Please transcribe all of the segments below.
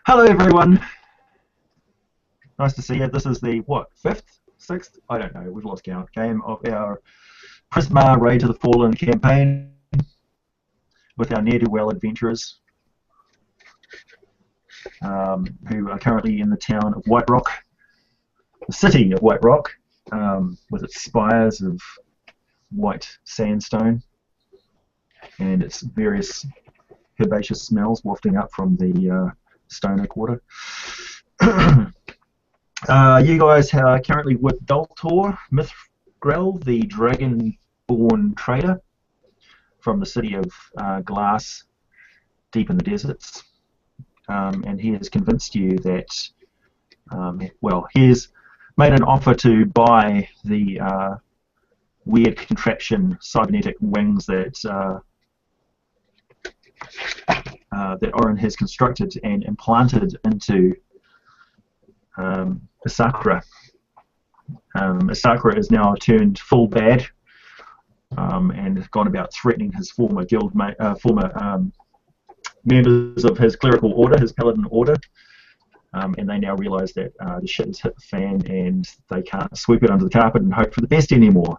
Hello everyone, nice to see you. This is the, what, fifth? Sixth? I don't know, we've lost count. Game of our Prismar Raid to the Fallen campaign with our ne'er-do-well adventurers who are currently in the town of White Rock, the city of White Rock, with its spires of white sandstone and its various herbaceous smells wafting up from the stone quarter. You guys are currently with Daltor Mithgrel, the dragon-born trader from the city of Glass, deep in the deserts, and he has convinced you that, well, he's made an offer to buy the weird contraption cybernetic wings that that Orin has constructed and implanted into Asakura. Asakura is now turned full bad and has gone about threatening his former members of his clerical order, his paladin order, and they now realise that the shit has hit the fan and they can't sweep it under the carpet and hope for the best anymore.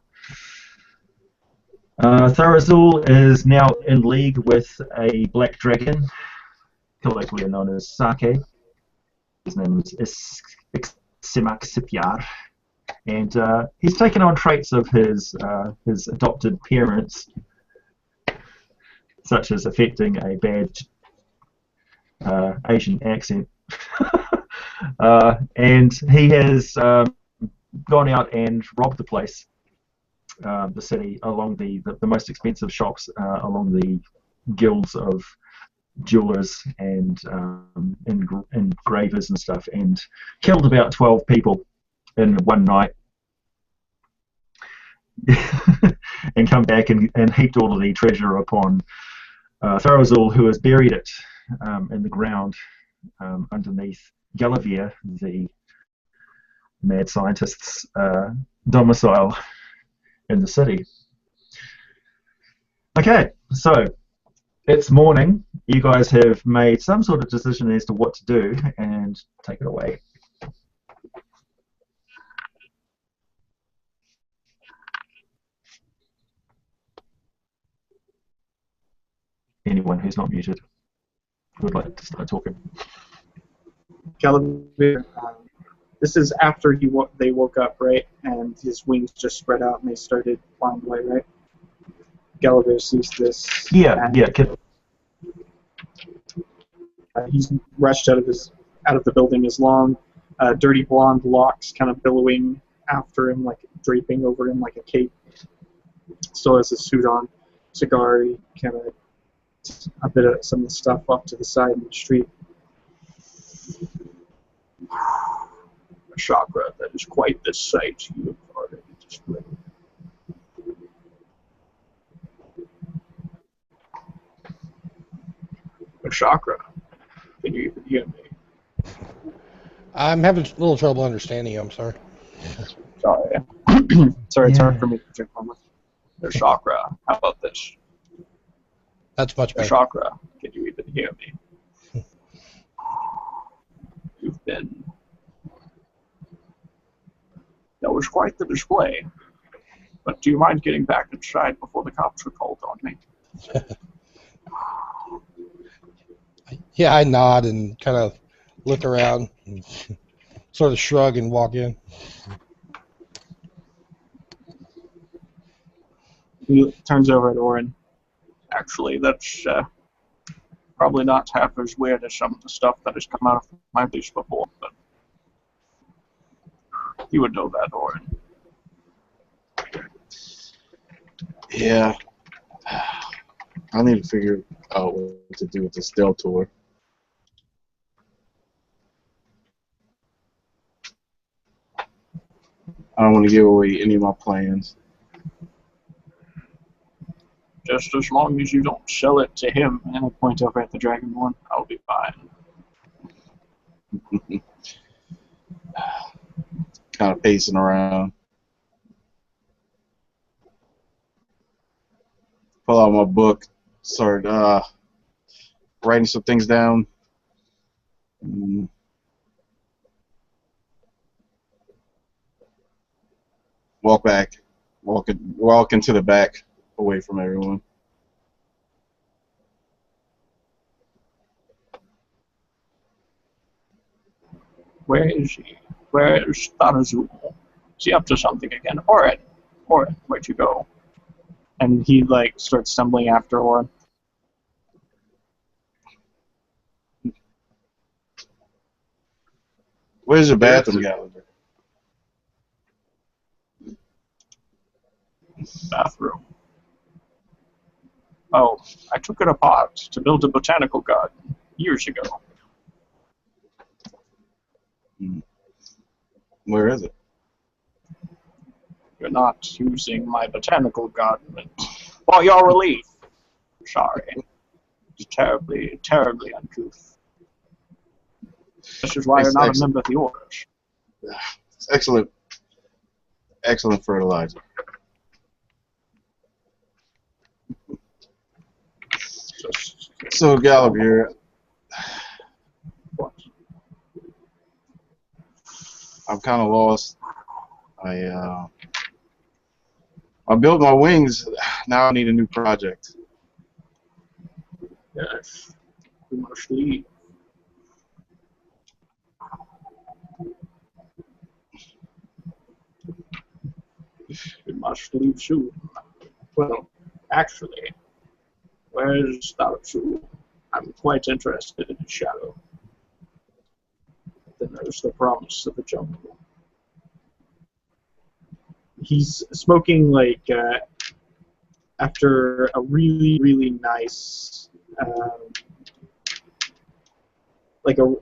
Tharazul is now in league with a black dragon, colloquially known as Sake. His name is Simak, and he's taken on traits of his adopted parents, such as affecting a bad Asian accent. And he has gone out and robbed the place, the city, along the most expensive shops, along the guilds of jewelers and engravers and stuff, and killed about 12 people in one night. And come back and heaped all of the treasure upon Tharazul, who has buried it in the ground underneath Galavier, the mad scientist's domicile in the city. Okay, so it's morning. You guys have made some sort of decision as to what to do, and take it away. Anyone who's not muted would like to start talking. Galavier, this is after they woke up, right? And his wings just spread out and they started flying away, right? Galavier sees this. Yeah. He's rushed out of the building. His long, dirty blonde locks kind of billowing after him, like draping over him like a cape. Still has his suit on, cigar, kind of a bit of some of the stuff off to the side of the street. Chakra, that is quite the sight you have already displayed. Chakra, can you even hear me? I'm having a little trouble understanding you, I'm sorry. Sorry. Sorry, it's hard for me to drink one with. Chakra, how about this? That's much better. Chakra, can you even hear me? You've been... That was quite the display. But do you mind getting back inside before the cops are called on me? Yeah, I nod and kind of look around, and sort of shrug and walk in. He turns over at Orin. Actually, that's probably not half as weird as some of the stuff that has come out of my place before, but you would know that, Orin. Yeah. I need to figure out what to do with this Deltor. I don't want to give away any of my plans. Just as long as you don't sell it to him, and I point over at the Dragonborn, I'll be fine. Kind of pacing around. Pull out my book, start writing some things down. Mm. Walk back. Walk into the back, away from everyone. Where is she? Where is Tanazu? Is she up to something again? Orin, where'd you go? And he like starts stumbling after Orin. Where's your bathroom, Gallagher? Bathroom. Oh, I took it apart to build a botanical garden years ago. Where is it? You're not using my botanical garden for your relief. Sorry. It's terribly, terribly uncouth. This is why you're not a member of the orders. It's excellent. Excellent fertilizer. So Gallagher, What? I'm kind of lost. I built my wings. Now I need a new project. Yes. We must leave. We must leave soon. Well, actually, where's Daochu? I'm quite interested in his shadow. Then there's the promise of the jungle. He's smoking like after a really, really nice,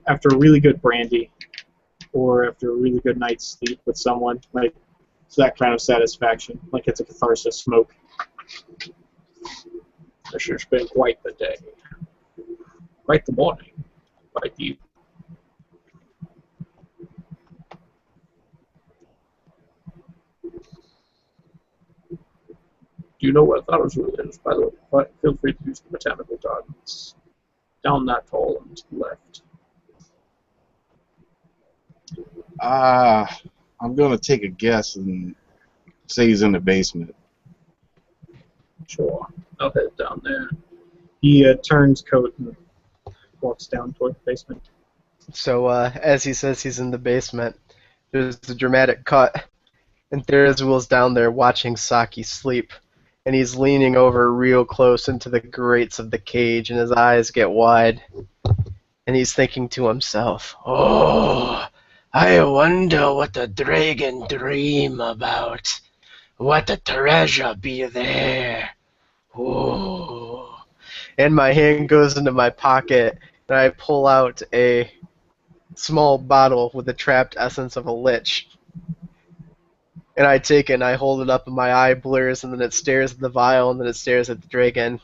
after a really good brandy, or after a really good night's sleep with someone, like it's that kind of satisfaction, like it's a catharsis smoke. This has been quite the day, quite the morning, quite the evening. Do you know where Tharazul is, by the way? But feel free to use the botanical gardens. Down that hall and to the left. I'm gonna take a guess and say he's in the basement. Sure, I'll head down there. He turns coat and walks down toward the basement. So as he says he's in the basement, there's a dramatic cut, and Therazul's down there watching Saki sleep, and he's leaning over real close into the grates of the cage, and his eyes get wide, and he's thinking to himself, "Oh, I wonder what the dragon dream about. What a treasure be there. Oh." And my hand goes into my pocket, and I pull out a small bottle with the trapped essence of a lich. And I take it and I hold it up and my eye blurs and then it stares at the vial and then it stares at the dragon.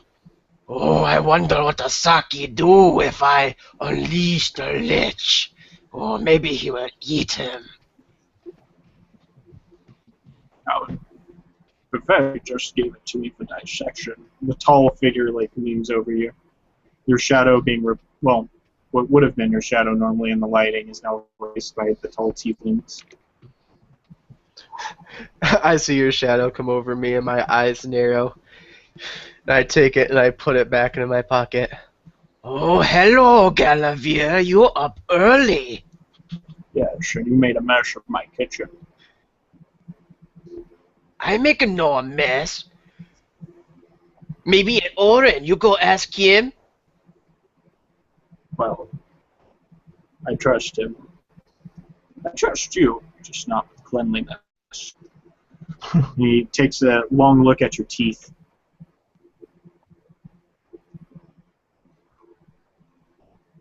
Oh, I wonder what the Saki do if I unleash the lich. Oh, maybe he will eat him. Now, the fairy just gave it to me for dissection. The tall figure like leans over you. Your shadow being what would have been your shadow normally in the lighting is now replaced by the tall tieflings. I see your shadow come over me and my eyes narrow. And I take it and I put it back into my pocket. Oh, hello, Galavier. You're up early. Yes, and you made a mess of my kitchen. I make no mess. Maybe at Oren, you go ask him. Well, I trust him. I trust you, just not with cleanliness. He takes a long look at your teeth.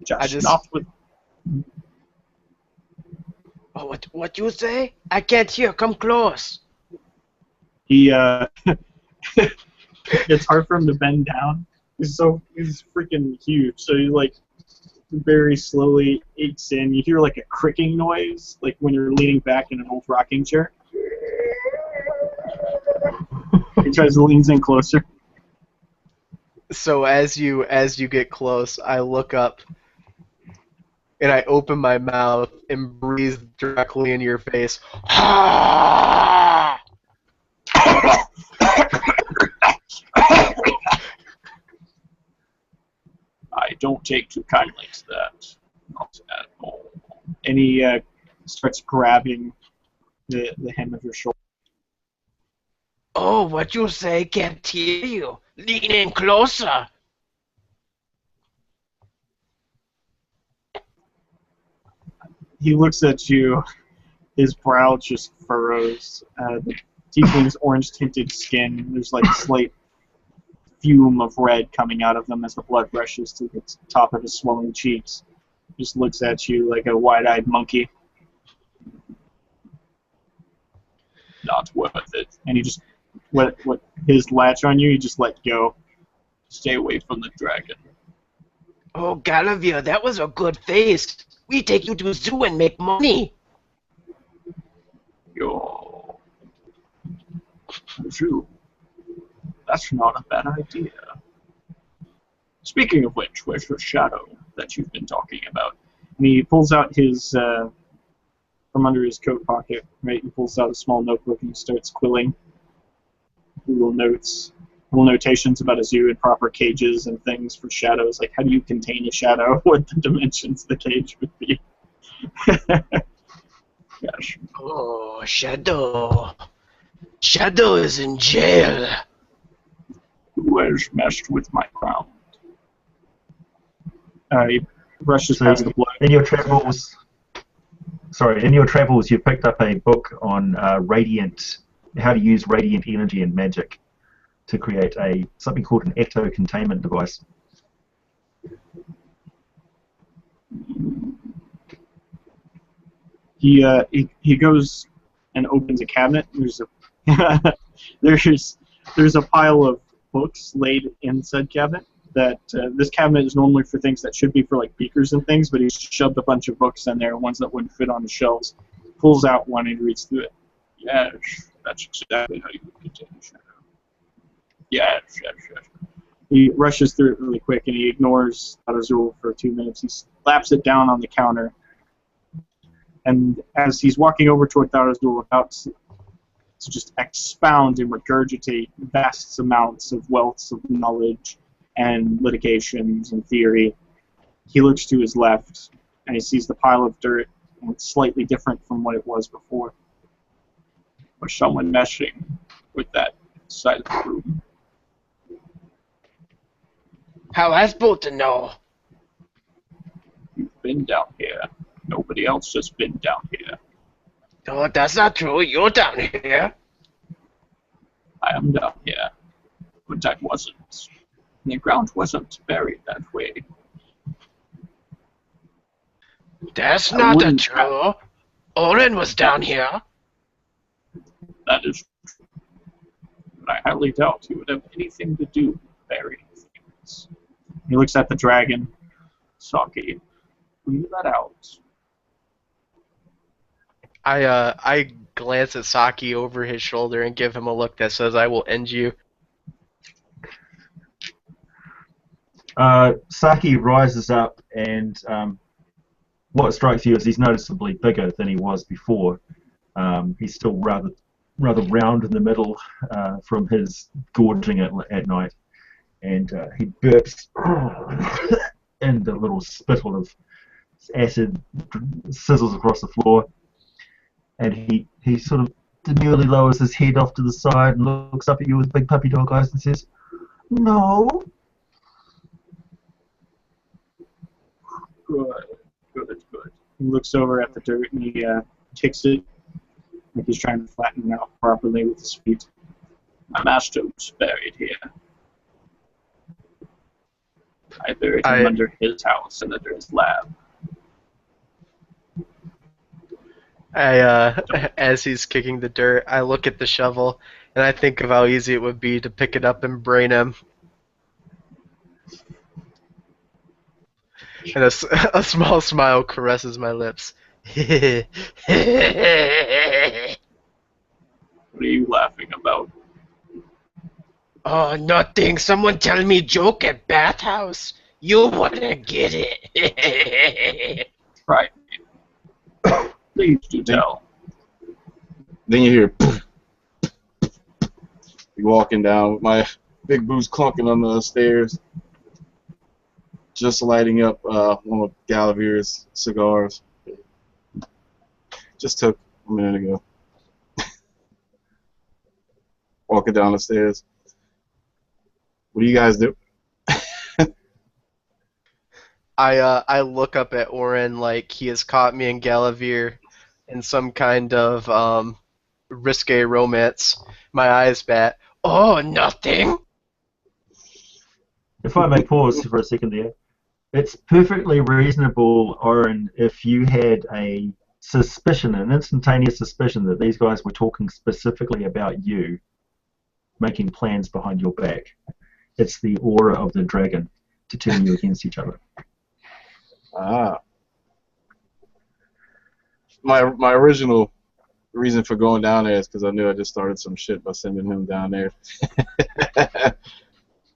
Just not with... Oh, what you say? I can't hear. Come close. He, it's hard for him to bend down. He's freaking huge. So he like very slowly aches in. You hear like a cricking noise, like when you're leaning back in an old rocking chair. He tries to lean in closer. So as you get close, I look up, and I open my mouth and breathe directly in your face. Ah! I don't take too kindly to that. Not at all. And he starts grabbing the hem of your shoulder. Oh, what you say? Can't hear you. Lean in closer. He looks at you. His brow just furrows. The tiefling's orange-tinted skin. There's like a slight fume of red coming out of them as the blood rushes to the top of his swelling cheeks. Just looks at you like a wide-eyed monkey. Not worth it. And he just what his latch on you. He just let go. Stay away from the dragon. Oh, Galavir, that was a good face. We take you to a zoo and make money. Yo, Zoo. That's not a bad idea. Speaking of which, where's your shadow that you've been talking about? And he pulls out his, from under his coat pocket, right? He pulls out a small notebook and he starts quilling little notes, little notations about a zoo and proper cages and things for shadows. Like, how do you contain a shadow? What the dimensions of the cage would be. Gosh. Oh, Shadow. Shadow is in jail. Who has messed with my crown? He rushes So past the blood. in your travels, you picked up a book on how to use radiant energy and magic to create something called an ecto containment device. He goes and opens a cabinet. There's a there's a pile of books laid in said cabinet. That this cabinet is normally for things that should be for like beakers and things, but he's shoved a bunch of books in there, ones that wouldn't fit on the shelves. Pulls out one and reads through it. Yes, that's exactly how you would contain a shadow. Yes. He rushes through it really quick and he ignores Azul for 2 minutes. He slaps it down on the counter. And as he's walking over toward Azul, about to just expound and regurgitate vast amounts of wealths of knowledge and litigations and theory, he looks to his left and he sees the pile of dirt, and it's slightly different from what it was before. Was someone messing with that side of the room? How I supposed to know? You've been down here. Nobody else has been down here. Oh, that's not true. You're down here. I am down here, but I wasn't. The ground wasn't buried that way. That's I not wouldn't- true. Oren was down here. That is true. But I highly doubt he would have anything to do with burying things. He looks at the dragon. Saki, will you let out? I glance at Saki over his shoulder and give him a look that says, "I will end you." Saki rises up, and what strikes you is he's noticeably bigger than he was before. He's still rather round in the middle from his gorging at night, and he burps, and a little spittle of acid sizzles across the floor, and he sort of demurely lowers his head off to the side and looks up at you with big puppy dog eyes and says, "No." Good. He looks over at the dirt and he kicks it like he's trying to flatten it out properly with his feet. My master was buried here. I buried him under his house and under his lab. As he's kicking the dirt, I look at the shovel and I think of how easy it would be to pick it up and brain him. And a small smile caresses my lips. What are you laughing about? Oh, nothing. Someone tell me joke at bathhouse. You wanna get it. Please do tell. Then you hear you walking down with my big boots clunking on the stairs, just lighting up one of Galavir's cigars. Just took a minute ago. Walking down the stairs. What do you guys do? I look up at Oren like he has caught me and Galavir in some kind of risque romance. My eyes bat. Oh, nothing. If I may pause for a second there, it's perfectly reasonable, Oren, if you had a suspicion, an instantaneous suspicion that these guys were talking specifically about you, making plans behind your back. It's the aura of the dragon to turn you against each other. Ah. My original reason for going down there is because I knew I just started some shit by sending him down there.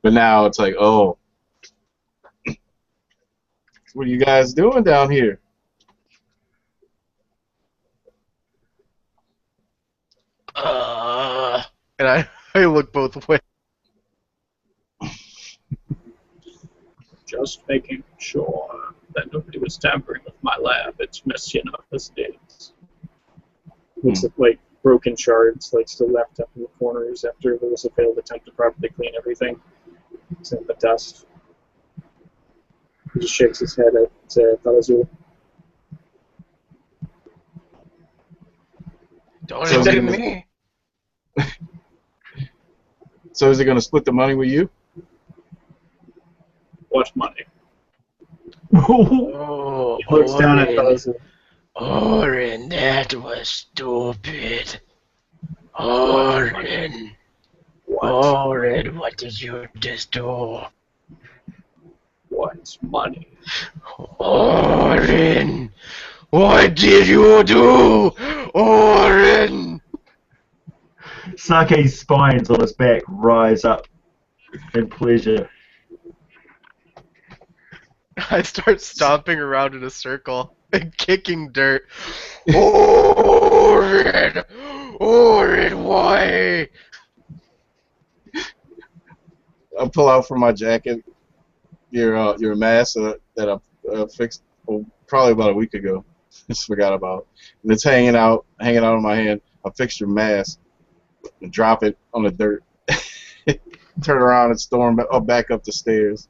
But now it's like, oh, what are you guys doing down here? And I look both ways. Just making sure that nobody was tampering with my lab. It's messy enough as it is. Looks like broken shards, like still left up in the corners after there was a failed attempt to properly clean everything. It's in the dust. He just shakes his head at Talazul. Don't So look is at it- me. So is he going to split the money with you? What money? Oh, He looks down at Oren. Talazul. Oren, that was stupid. Oren. What? Oren, what did you just do? What money? Oren. What did you do? Oren. Sake's spines on his back rise up in pleasure. I start stomping around in a circle and kicking dirt. Oren! Oren, why? I pull out from my jacket your mask that I fixed probably about a week ago. Just forgot about. And it's hanging out in my hand. I fixed your mask and drop it on the dirt. Turn around and storm back up the stairs.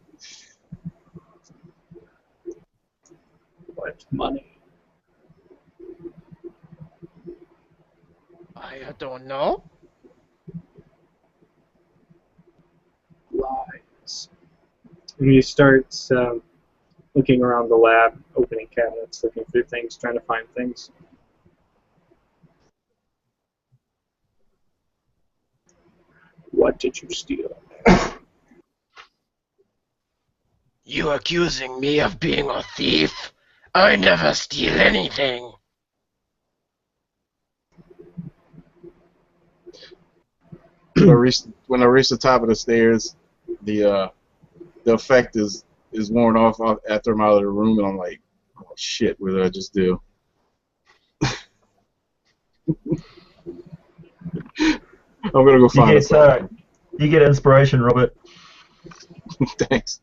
What money? I don't know. Lies. And he starts looking around the lab, opening cabinets, looking through things, trying to find things. What did you steal? You accusing me of being a thief? I never steal anything. When I reach the top of the stairs, the effect is worn off after I'm out of the room, and I'm like, oh shit, what did I just do? I'm gonna go find it. You get inspiration, Robert. Thanks.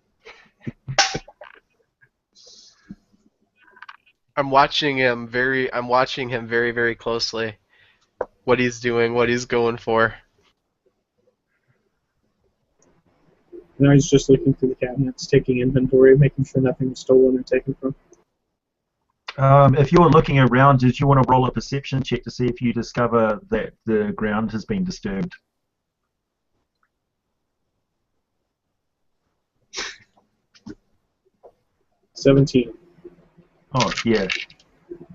I'm watching him very, very closely. What he's doing, what he's going for. Now he's just looking through the cabinets, taking inventory, making sure nothing was stolen or taken from. If you're looking around, did you want to roll a perception check to see if you discover that the ground has been disturbed? 17. Oh, yeah.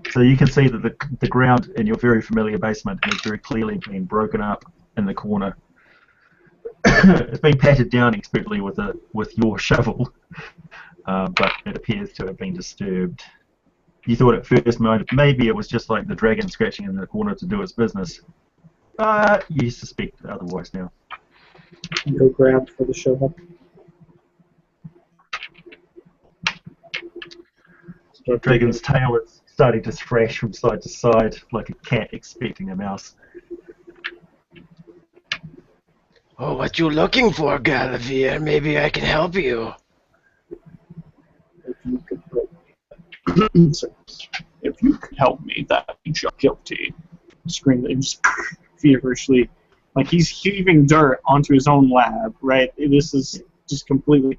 So you can see that the ground in your very familiar basement has very clearly been broken up in the corner. It's been patted down expertly with your shovel, but it appears to have been disturbed. You thought at first maybe it was just like the dragon scratching in the corner to do its business. You suspect otherwise now. Go grab for the shovel. The dragon's tail is starting to thrash from side to side like a cat expecting a mouse. Oh, what you looking for, Galavir? Maybe I can help you. If you could help me, if you could help me, that means you're guilty. Screaming just feverishly, like he's heaving dirt onto his own lab. Right? This is just completely.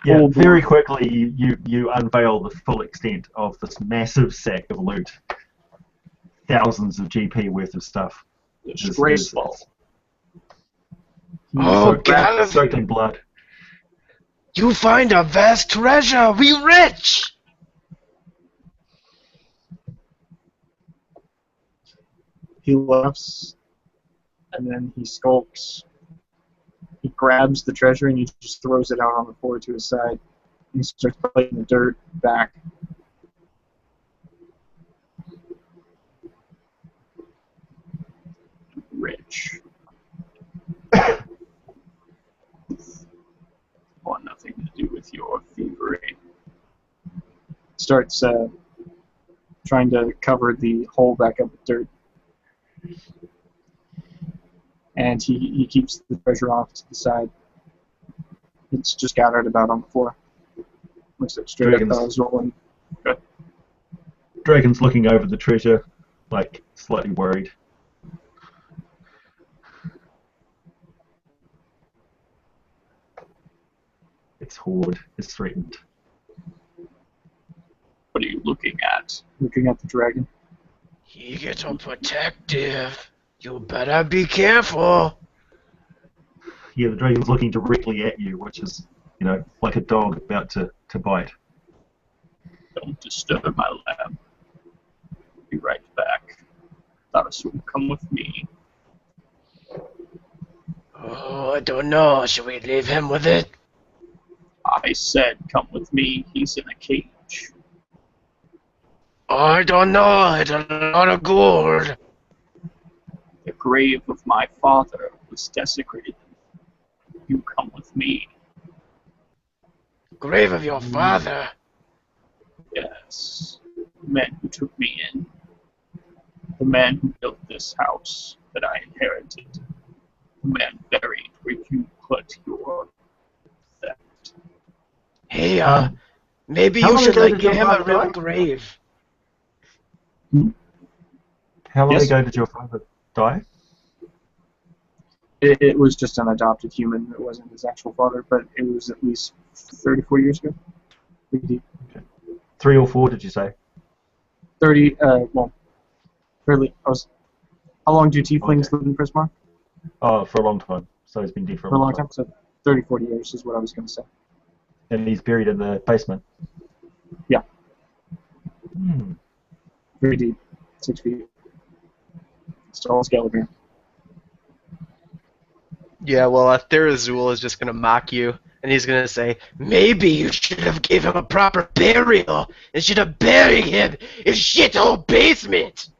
Yeah, full very bore. quickly you unveil the full extent of this massive sack of loot. Thousands of GP worth of stuff. Disgraceful. Oh, Soaked Galavir! in blood. You find a vast treasure! We rich! He laughs, and then he skulks. He grabs the treasure and he just throws it out on the floor to his side. He starts playing the dirt back. Rich. Want nothing to do with your thievery. Starts trying to cover the hole back up with dirt. And he keeps the treasure off to the side. It's just scattered about on the floor. Looks like straight up that was rolling. Good. Dragon's looking over the treasure, like slightly worried. Its hoard is threatened. What are you looking at? Looking at the dragon. He gets all protective. You better be careful. Yeah, the dragon's looking directly at you, which is, like a dog about to bite. Don't disturb my lab. Be right back. Thought would come with me. Oh, I don't know. Should we leave him with it? I said come with me. He's in a cage. I don't know. It's a lot of gold. The grave of my father was desecrated. You come with me. Grave of your father. Yes. The man who took me in. The man who built this house that I inherited. The man buried where you put your theft. Hey, maybe how you long should ago like did get your him a father real die? grave. How long Yes? ago did your father die? It was just an adopted human. It wasn't his actual father, but it was at least 34 years ago. 3 or 4, did you say? 30, well, fairly, how long do tieflings live in Prismar? Oh, for a long time. So he's been dead for For a long time, so 30, 40 years is what I was going to say. And he's buried in the basement? Yeah. Hmm. Very deep, 6 feet. It's tall as Galavir. Yeah, well, Therazul is just gonna mock you, and he's gonna say, Maybe you should have gave him a proper burial instead of burying him in shithole basement.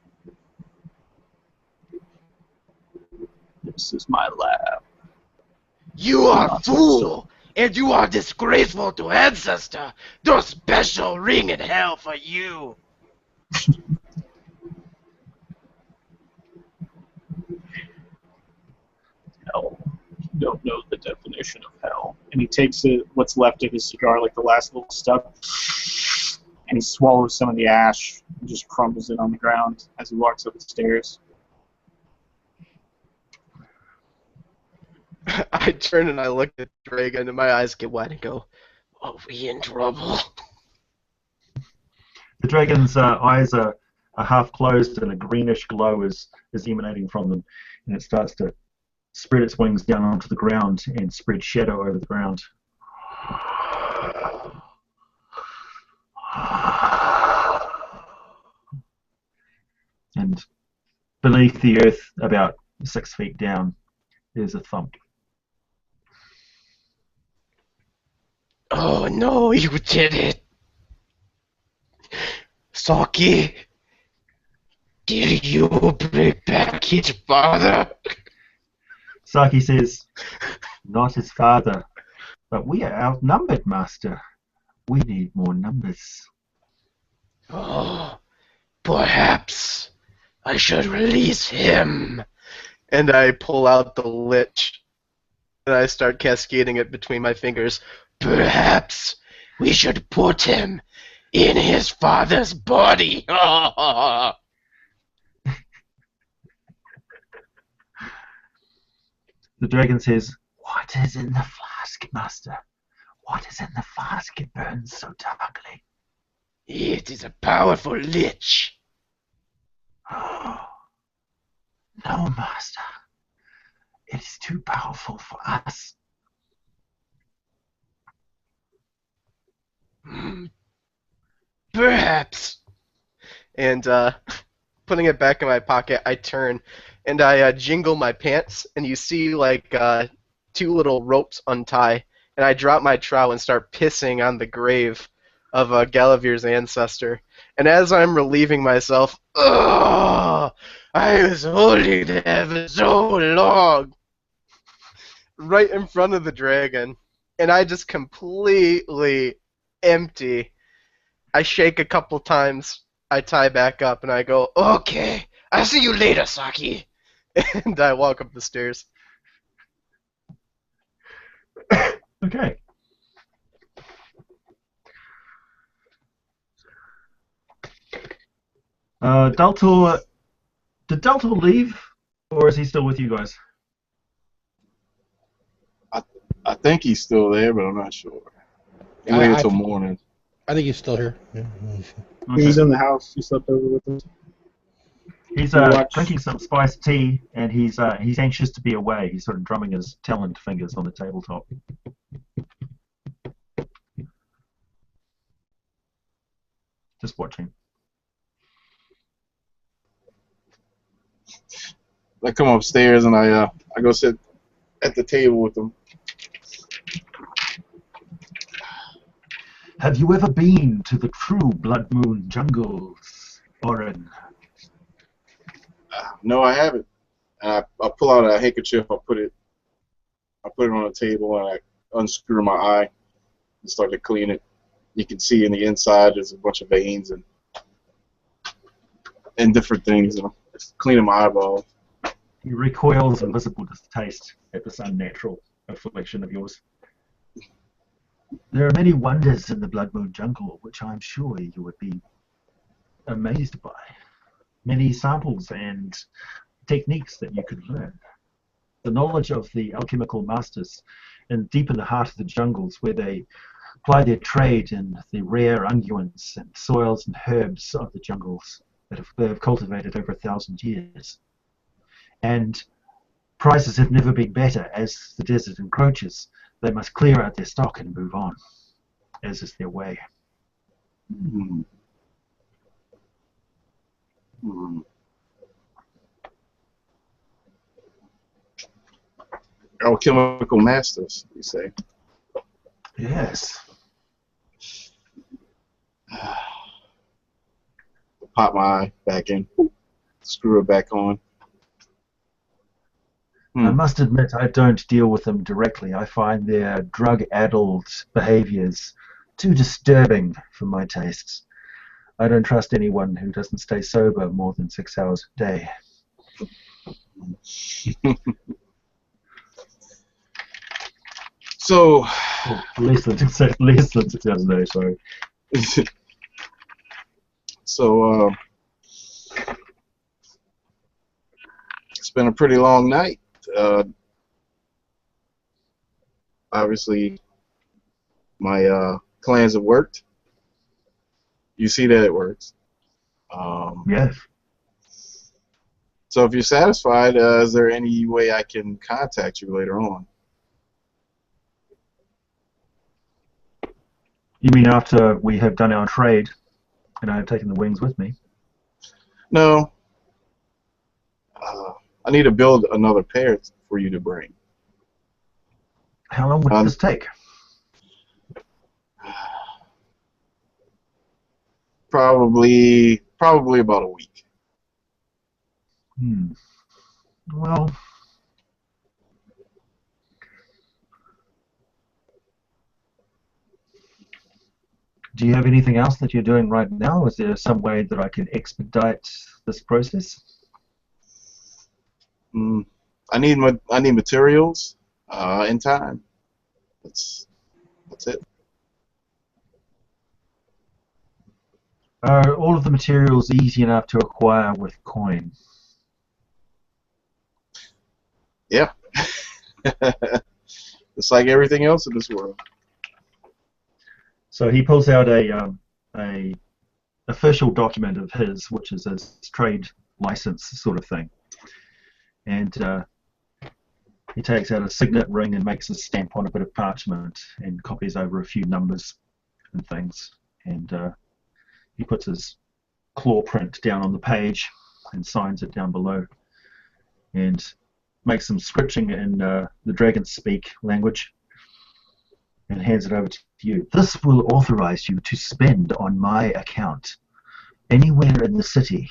This is my lab. You are Not fool, and you are disgraceful to ancestor. No special ring in hell for you. Hell. You don't know the definition of hell. And he takes what's left of his cigar, like the last little stub, and he swallows some of the ash and just crumbles it on the ground as he walks up the stairs. I turn and I look at Dragon, and my eyes get wide and go, Are we in trouble? The dragon's eyes are half closed and a greenish glow is emanating from them, and it starts to spread its wings down onto the ground and spread shadow over the ground. And beneath the earth, about 6 feet down, there's a thump. Oh no, you did it. Saki, did you bring back his father? Saki says, "Not his father, but we are outnumbered, Master. We need more numbers." Oh, Perhaps I should release him. And I pull out the lich, and I start cascading it between my fingers. Perhaps we should put him in his father's body. The dragon says, "What is in the flask, master? What is in the flask? It burns so darkly." It is a powerful lich. Oh, no, master. It is too powerful for us. Perhaps. And putting it back in my pocket, I turn and I jingle my pants, and you see like two little ropes untie, and I drop my trowel and start pissing on the grave of Galavir's ancestor. And as I'm relieving myself, ugh, I was holding that for so long, right in front of the dragon, and I just completely empty. I shake a couple times, I tie back up, and I go, Okay, I'll see you later, Saki. and I walk up the stairs. Okay. Daltor, did Daltor leave, or is he still with you guys? I think he's still there, but I'm not sure. He waited till morning. I think he's still here. Yeah. Okay. He's in the house. He slept over with us. He's Watch. drinking some spiced tea, and he's anxious to be away. He's sort of drumming his taloned fingers on the tabletop. Just watching. I come upstairs and I go sit at the table with him. Have you ever been to the true Blood Moon jungles, Oren? No, I haven't. And I pull out a handkerchief. I put it on the table, and I unscrew my eye and start to clean it. You can see in the inside there's a bunch of veins and different things. And I'm just cleaning my eyeball. He recoils in visible distaste at this unnatural affliction of yours. There are many wonders in the Blood Moon jungle, which I'm sure you would be amazed by. Many samples and techniques that you could learn. The knowledge of the alchemical masters, and deep in the heart of the jungles, where they ply their trade in the rare unguents and soils and herbs of the jungles that they have cultivated over 1,000 years. And prices have never been better. As the desert encroaches, they must clear out their stock and move on, as is their way. Hmm. Hmm. Alchemical masters, you say? Yes. Pop my eye back in, screw it back on. I must admit I don't deal with them directly. I find their drug-addled behaviors too disturbing for my tastes. I don't trust anyone who doesn't stay sober more than 6 hours a day. So, Less than 6 hours a day, sorry. so it's been a pretty long night. Obviously, my plans have worked. You see that it works. Yes. So if you're satisfied, is there any way I can contact you later on? You mean after we have done our trade and I have taken the wings with me? No. I need to build another pair for you to bring. How long would this take? Probably about a week. Well, Do you have anything else that you're doing right now? Is there some way that I can expedite this process? Mm, I need materials and time. That's it. Are all of the materials easy enough to acquire with coin? Yeah. It's like everything else in this world. So he pulls out a official document of his, which is his trade license sort of thing, and he takes out a signet ring and makes a stamp on a bit of parchment and copies over a few numbers and things, and he puts his claw print down on the page and signs it down below, and makes some scripting in the dragon speak language and hands it over to you. This will authorize you to spend on my account anywhere in the city.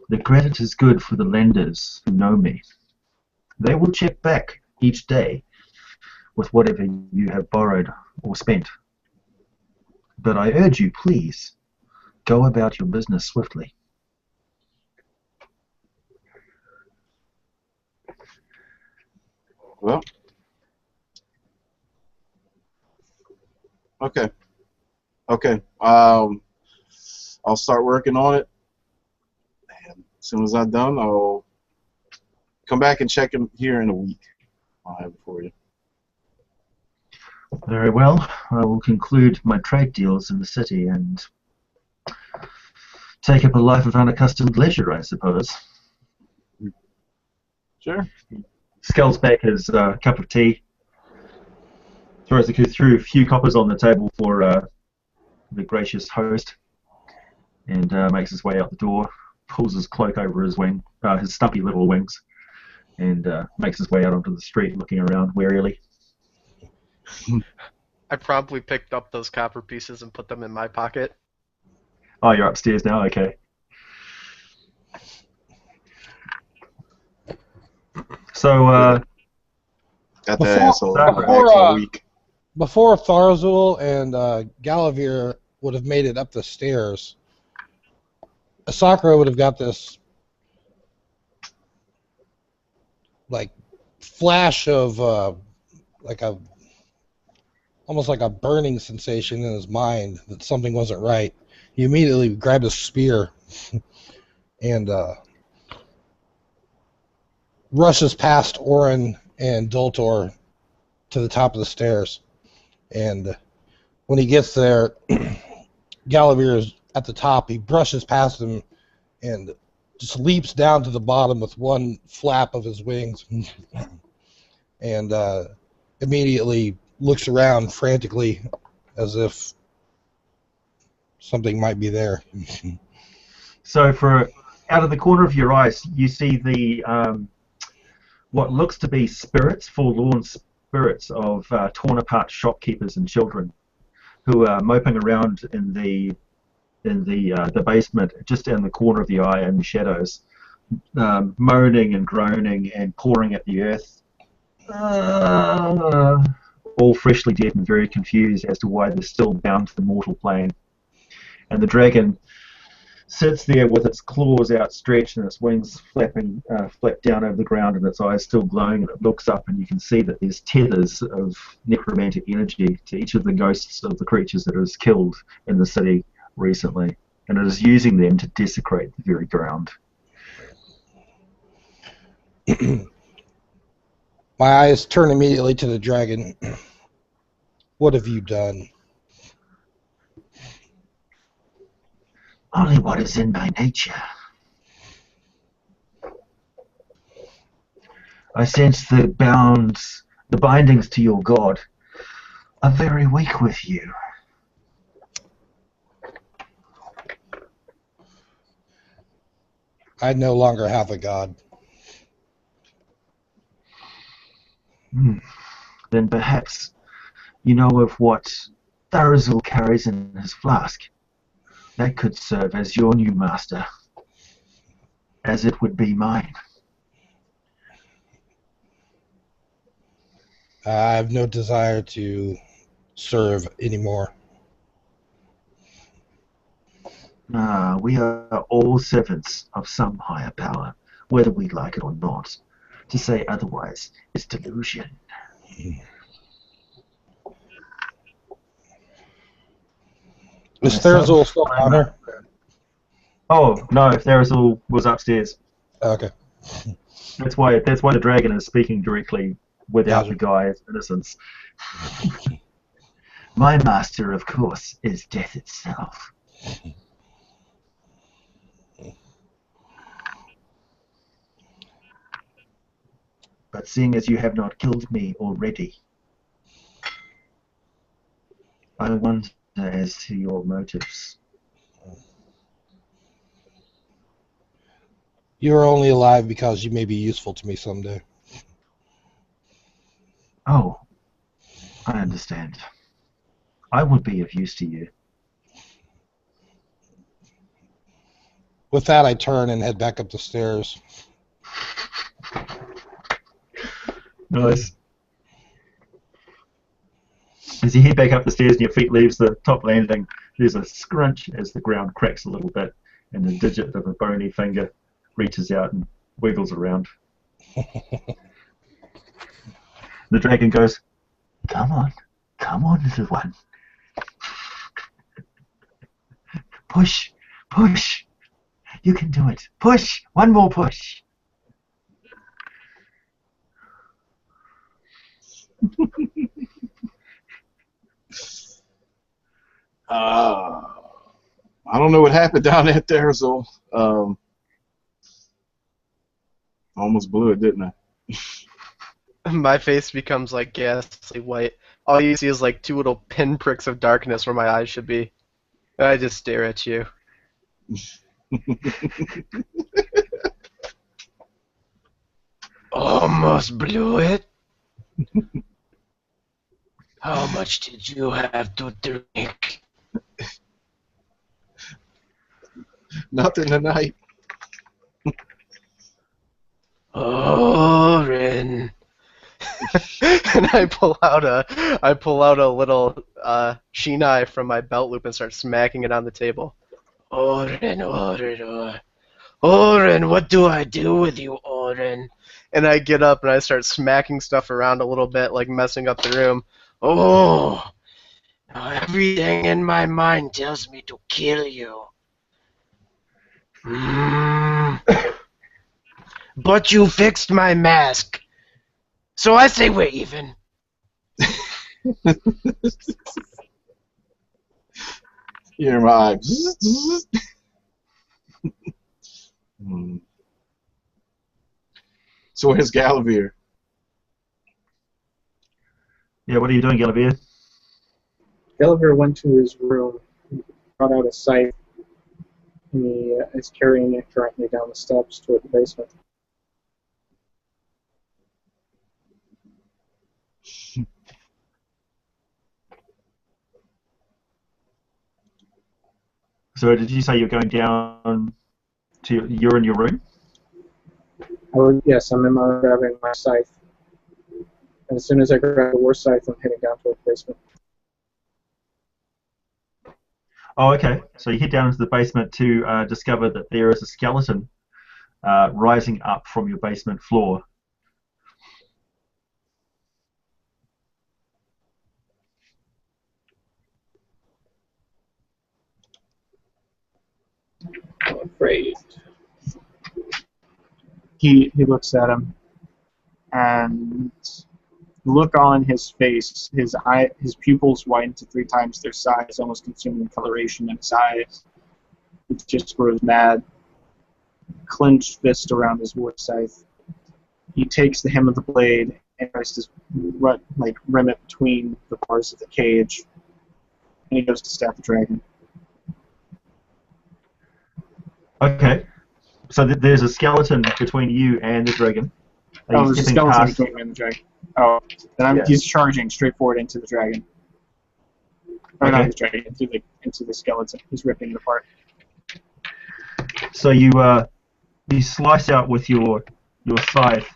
The credit is good for the lenders who know me. They will check back each day with whatever you have borrowed or spent. But I urge you, please, go about your business swiftly. Well, okay. Okay. I'll start working on it. And as soon as I'm done, I'll come back and check him here in a week. I'll have it for you. Very well. I will conclude my trade deals in the city and take up a life of unaccustomed leisure, I suppose. Sure. Sculls back his cup of tea, throws through a few coppers on the table for the gracious host, and makes his way out the door, pulls his cloak over his wing, his stumpy little wings, and makes his way out onto the street, looking around warily. I promptly picked up those copper pieces and put them in my pocket. Oh, you're upstairs now? Okay. So, Got that Before- asshole back before, for a week. Before Tharzul and Galavir would have made it up the stairs, Sakura would have got this like flash of like a almost like a burning sensation in his mind that something wasn't right. He immediately grabbed a spear and rushes past Orin and Doltor to the top of the stairs. And when he gets there, Galavir is at the top. He brushes past him and just leaps down to the bottom with one flap of his wings and immediately looks around frantically as if something might be there. so for out of the corner of your eyes, you see the what looks to be spirits, forlorn spirits of torn apart shopkeepers and children who are moping around in the basement, just in the corner of the eye in the shadows, moaning and groaning and pawing at the earth, all freshly dead and very confused as to why they're still bound to the mortal plane. And the dragon sits there with its claws outstretched and its wings flapping flapped down over the ground and its eyes still glowing, and it looks up and you can see that there's tethers of necromantic energy to each of the ghosts of the creatures that it has killed in the city recently, and it is using them to desecrate the very ground. My eyes turn immediately to the dragon. What have you done? Only what is in my nature. I sense the bindings to your god are very weak with you. I no longer have a god. Then perhaps you know of what Tharazul carries in his flask. That could serve as your new master, as it would be mine. I have no desire to serve anymore. We are all servants of some higher power, whether we like it or not. To say otherwise is delusion. Is Myself, Therazul still I'm on her? Oh no, Therazul was upstairs. Okay. That's why the dragon is speaking directly without Gotcha. the guy's innocence. My master, of course, is death itself. But seeing as you have not killed me already, I wonder as to your motives. You're only alive because you may be useful to me someday. Oh, I understand. I would be of use to you. With that, I turn and head back up the stairs. Nice. As you head back up the stairs and your feet leaves the top landing, there's a scrunch as the ground cracks a little bit and the digit of a bony finger reaches out and wiggles around. The dragon goes, come on, little one. Push, push. You can do it. Push, one more push. I don't know what happened down there, Therazul. Almost blew it, didn't I? My face becomes like ghastly white. All you see is like two little pinpricks of darkness where my eyes should be. I just stare at you. Almost blew it. How much did you have to drink? Nothing tonight. Oren. And I pull out a little shinai from my belt loop and start smacking it on the table. Oren, Oren, what do I do with you, Oren? And I get up and I start smacking stuff around a little bit, like messing up the room. Oh, now everything in my mind tells me to kill you. But you fixed my mask. So I say we're even. Hear my eye. So where's Galavir? Yeah, what are you doing, Gallivere? Gallagher went to his room, brought out a scythe, and he is carrying it directly down the steps toward the basement. So did you say you're going down to you're in your room? Yes, I'm in my room grabbing my scythe. And as soon as I grab the war scythe, I'm heading down toward the basement. Oh, okay. So you head down into the basement to discover that there is a skeleton rising up from your basement floor. I'm afraid. He looks at him, and the look on his face, his pupils widen to 3 times their size, almost consuming coloration in his eyes. He just grows mad. Clenched fist around his war scythe. He takes the hem of the blade and tries to rim it between the bars of the cage, and he goes to stab the dragon. Okay. So there's a skeleton between you and the dragon. Are you There's a stepping skeleton past? between me and the dragon. Oh, then Yeah. he's charging straight forward into the dragon. Or not Okay. the dragon, into the skeleton. He's ripping it apart. So you slice out with your scythe,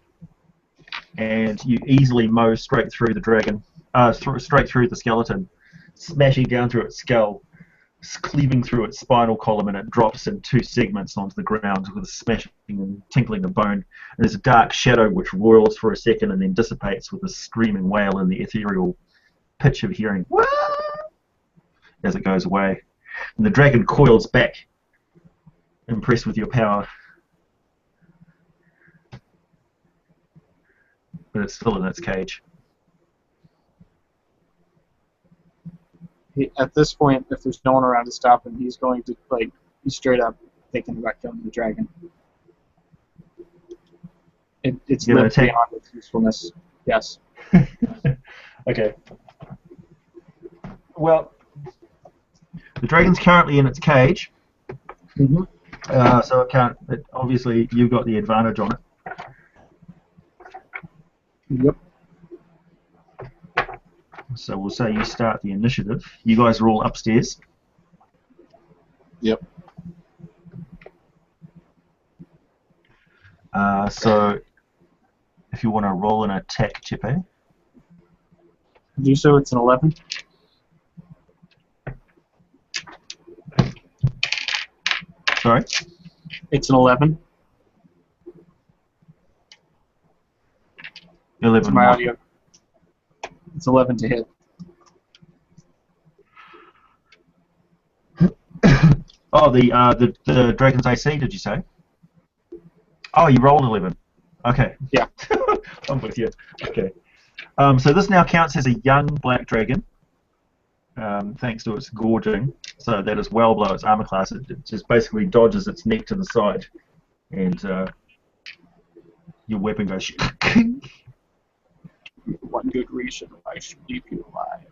and you easily mow straight through the dragon straight through the skeleton, smashing down through its skull, cleaving through its spinal column, and it drops in two segments onto the ground with a smashing and tinkling of bone. And there's a dark shadow which roils for a second and then dissipates with a screaming wail in the ethereal pitch of hearing as it goes away. And the dragon coils back, impressed with your power. But it's still in its cage. At this point, if there's no one around to stop him, he's going to be straight up thinking about killing the dragon. It's lived beyond its usefulness. Yes. Okay. Well, the dragon's currently in its cage, so it can't. Obviously, you've got the advantage on it. Yep. So we'll say you start the initiative. You guys are all upstairs. Yep. So if you want to roll an attack, Chippe. Do so. It's an 11. Sorry? It's an 11. 11. It's my audio. It's 11 to hit. Oh, the dragon's AC, did you say? Oh, you rolled 11. Okay. Yeah. I'm with you. Okay. So this now counts as a young black dragon, thanks to its gorging. So that is well below its armor class. It just basically dodges its neck to the side, and your weapon goes. One good reason I should leave you alive.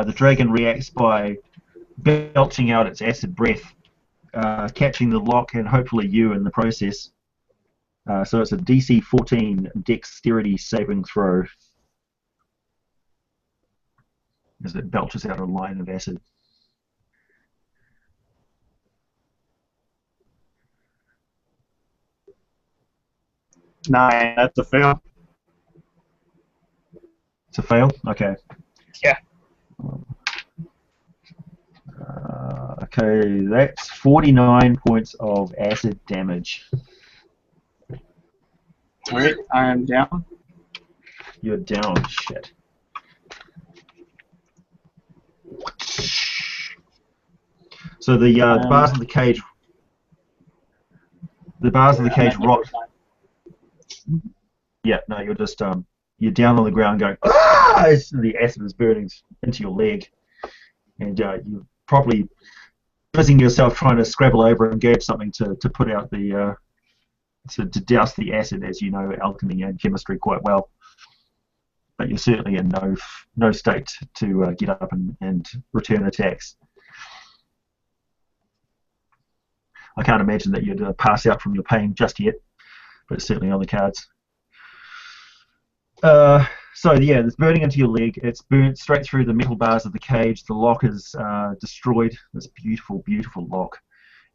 The dragon reacts by belching out its acid breath, catching the lock and hopefully you in the process. So it's a DC 14 dexterity saving throw as it belches out a line of acid. 9. That's a fail. It's a fail? Okay. Yeah. Okay, that's 49 points of acid damage. Alright, I am down. You're down, shit. So the bars of the cage rot. Yeah, no, you're just you're down on the ground going, ah! As the acid is burning into your leg, and you're probably busying yourself trying to scrabble over and grab something to put out the to douse the acid, as you know alchemy and chemistry quite well. But you're certainly in no state to get up and return attacks. I can't imagine that you'd pass out from your pain just yet, but it's certainly on the cards. So yeah, it's burning into your leg. It's burnt straight through the metal bars of the cage. The lock is destroyed. This beautiful, beautiful lock,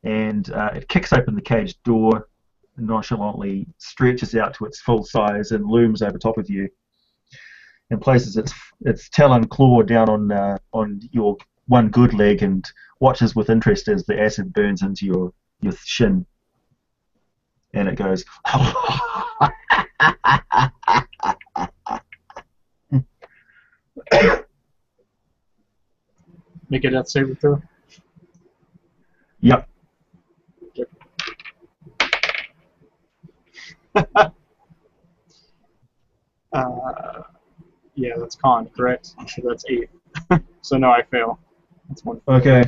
and it kicks open the cage door, nonchalantly stretches out to its full size, and looms over top of you, and places its talon claw down on your one good leg, and watches with interest as the acid burns into your shin, and it goes. Make a death saving throw. Yep. Yeah, that's con, correct? So that's 8. So no, I fail. That's 1. Okay.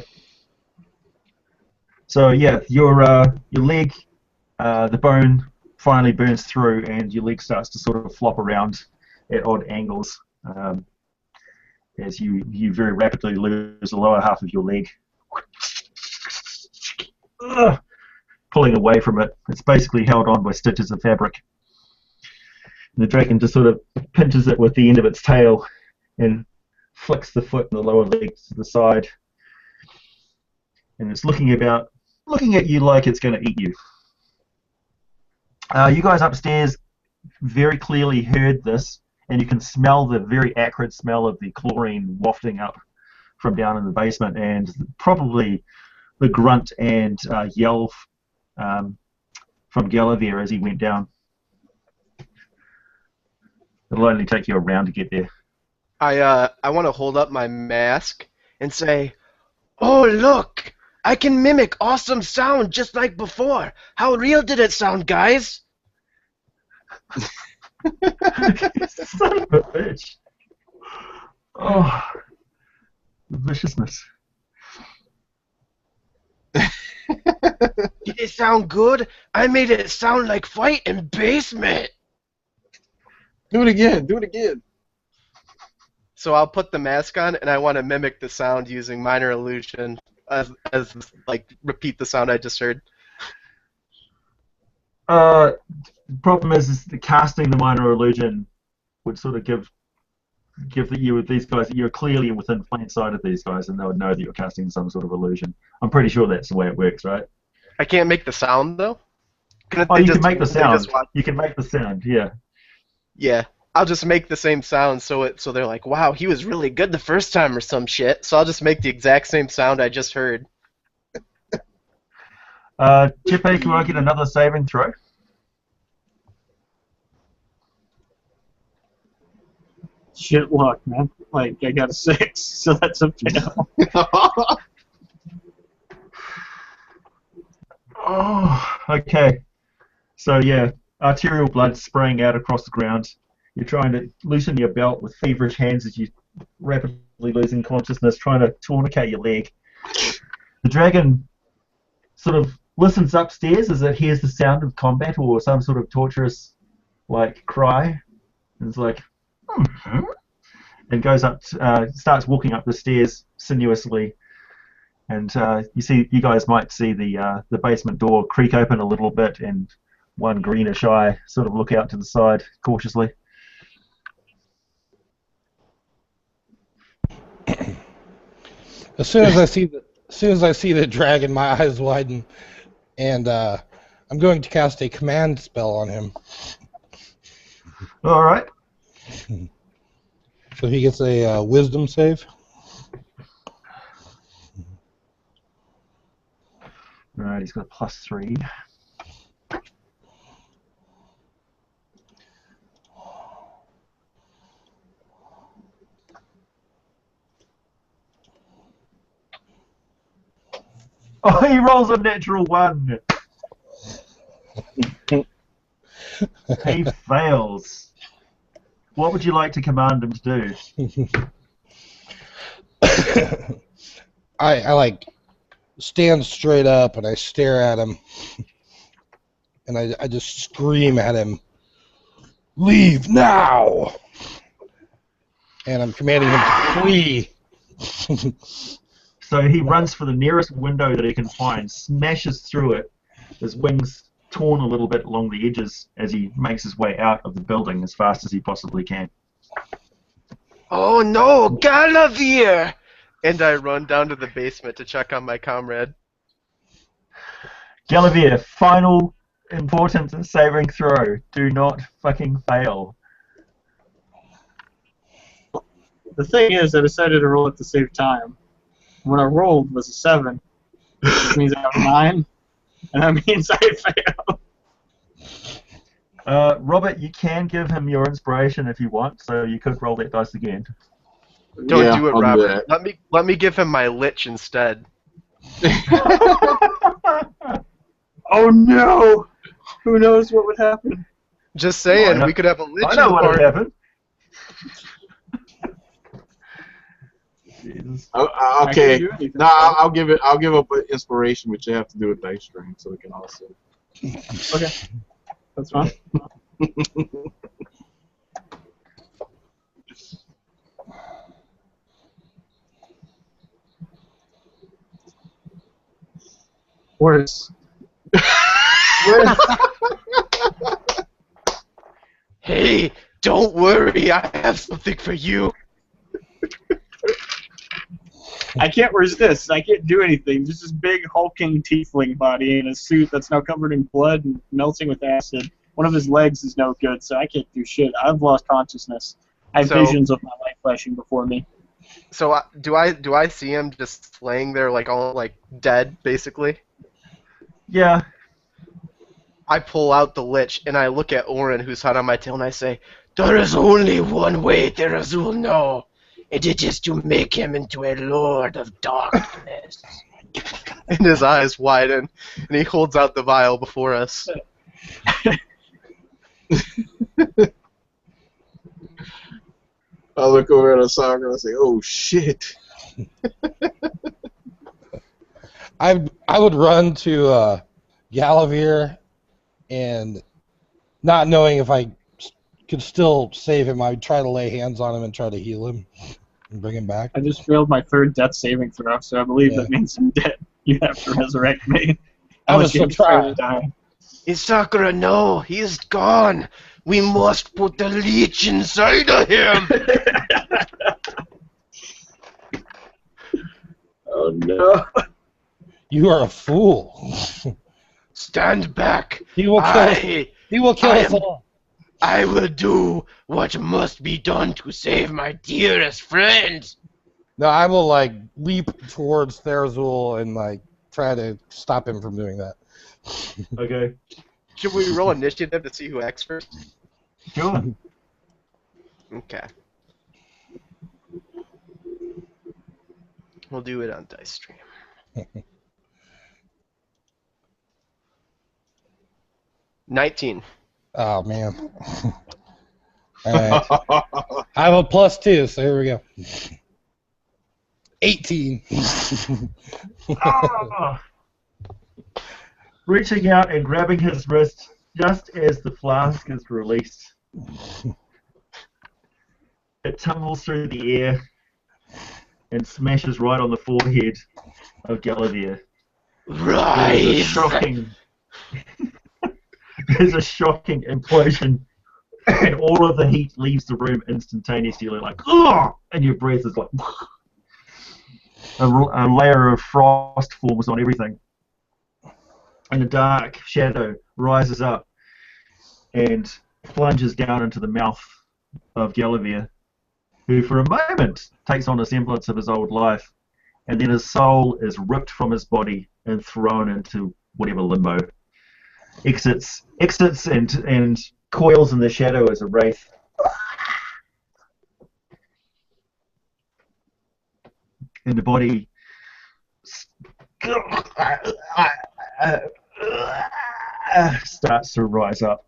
So yeah, your leg, the bone finally burns through, and your leg starts to sort of flop around at odd angles as you very rapidly lose the lower half of your leg. Pulling away from it. It's basically held on by stitches of fabric. And the dragon just sort of pinches it with the end of its tail and flicks the foot and the lower leg to the side. And it's looking at you like it's going to eat you. You guys upstairs very clearly heard this, and you can smell the very acrid smell of the chlorine wafting up from down in the basement, and probably the grunt and yell from Gallivere as he went down. It'll only take you a round to get there. I want to hold up my mask and say, "Oh, look! I can mimic awesome sound just like before. How real did it sound, guys?" Son of a bitch. Oh, the viciousness. Did it sound good? I made it sound like fight in basement. Do it again. Do it again. So I'll put the mask on, and I want to mimic the sound using minor illusion as like repeat the sound I just heard. The problem is the casting the minor illusion would sort of give that you with these guys, you're clearly within plain sight of these guys, and they would know that you're casting some sort of illusion. I'm pretty sure that's the way it works, right? I can't make the sound though. Oh, you can make the sound. You can make the sound, yeah. Yeah, I'll just make the same sound so they're like, "Wow, he was really good the first time" or some shit. So I'll just make the exact same sound I just heard. Chippy, can I get another saving throw? Shit luck, man. Like, I got a 6, so that's a fail. Oh, okay. So yeah, arterial blood spraying out across the ground. You're trying to loosen your belt with feverish hands as you rapidly losing consciousness, trying to tourniquet your leg. The dragon sort of listens upstairs as it hears the sound of combat or some sort of torturous, like, cry, and it's like, and goes up, starts walking up the stairs sinuously, and you guys might see the basement door creak open a little bit, and one greenish eye sort of look out to the side cautiously. As soon as I see the dragon, my eyes widen, and I'm going to cast a command spell on him. All right. So he gets a wisdom save. All right, he's got a +3. Oh, he rolls a natural 1. He fails. What would you like to command him to do? I like stand straight up and I stare at him, and I just scream at him, "Leave now!" And I'm commanding him to flee. So he runs for the nearest window that he can find, smashes through it, his wings torn a little bit along the edges as he makes his way out of the building as fast as he possibly can. "Oh no, Gallivere!" And I run down to the basement to check on my comrade. Gallivere, final important saving throw. Do not fucking fail. The thing is, I decided to roll at the same time. What I rolled was a 7, which means I have 9, and that means I fail. Robert, you can give him your inspiration if you want, so you could roll that dice again. Don't do it, I'll Robert. do Let me give him my lich instead. Oh no! Who knows what would happen? Just saying, know- we could have a lich I in know the what would party. happen. Jesus. I Okay. can't do anything. No, I'll give up an inspiration, but you have to do a dice string so we can also. Okay. That's fine. Worse. Hey, don't worry, I have something for you. I can't resist. I can't do anything. Just this big hulking tiefling body in a suit that's now covered in blood and melting with acid, One of his legs is no good, so I can't do shit. I've lost consciousness. I have visions of my life flashing before me. So do I see him just laying there like all like dead, basically? Yeah. I pull out the lich and I look at Orin, who's hot on my tail, and I say, "There is only one way Therazul know, and it is to make him into a lord of darkness." And his eyes widen, and he holds out the vial before us. I look over at Osaka and I say, "Oh shit!" I would run to Galavir, and not knowing if I could still save him, I would try to lay hands on him and try to heal him and bring him back. I just failed my 3rd death saving throw, so I believe Yeah. that means I'm dead. You have to resurrect me. I was getting still scared trying. to die. Isakura, no, he's gone. We must put the leech inside of him. Oh no! You are a fool. Stand back. He will kill us. I He will kill I us am- all. I will do what must be done to save my dearest friend. No, I will like leap towards Therazul and like try to stop him from doing that. Okay. Should we roll initiative to see who acts first? Sure. Okay. We'll do it on Dice Stream. 19. Oh man. Alright. I have a +2, so here we go. 18. Ah! Reaching out and grabbing his wrist just as the flask is released. It tumbles through the air and smashes right on the forehead of Galavir. There's a Rise. shocking, there's a shocking implosion, and all of the heat leaves the room instantaneously. You're like, ugh! And your breath is like, a layer of frost forms on everything. And a dark shadow rises up and plunges down into the mouth of Galavir, who for a moment takes on a semblance of his old life, and then his soul is ripped from his body and thrown into whatever limbo. Exits and coils in the shadow as a wraith. And the body starts to rise up.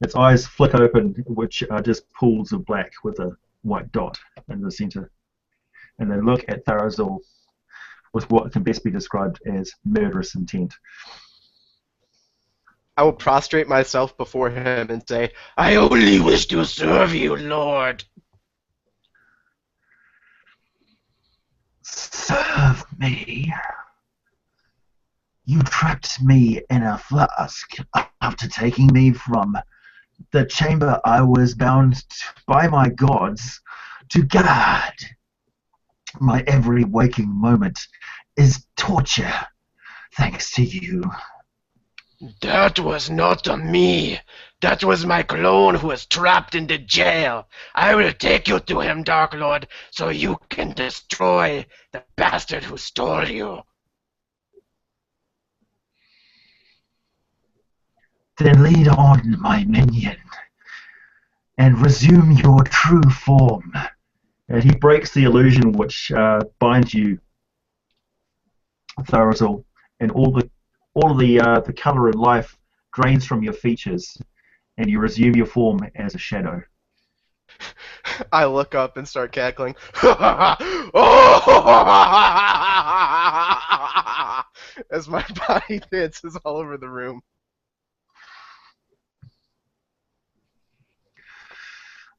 Its eyes flick open, which are just pools of black with a white dot in the center. And they look at Therazul with what can best be described as murderous intent. I will prostrate myself before him and say, I only wish to serve you, Lord. Serve me? You trapped me in a flask after taking me from the chamber I was bound by my gods to guard. My every waking moment is torture, thanks to you. That was not me. That was my clone who was trapped in the jail. I will take you to him, Dark Lord, so you can destroy the bastard who stole you. Then lead on, my minion, and resume your true form. And he breaks the illusion which binds you, Therazul, and all the color and life drains from your features, and you resume your form as a shadow. I look up and start cackling. As my body dances all over the room.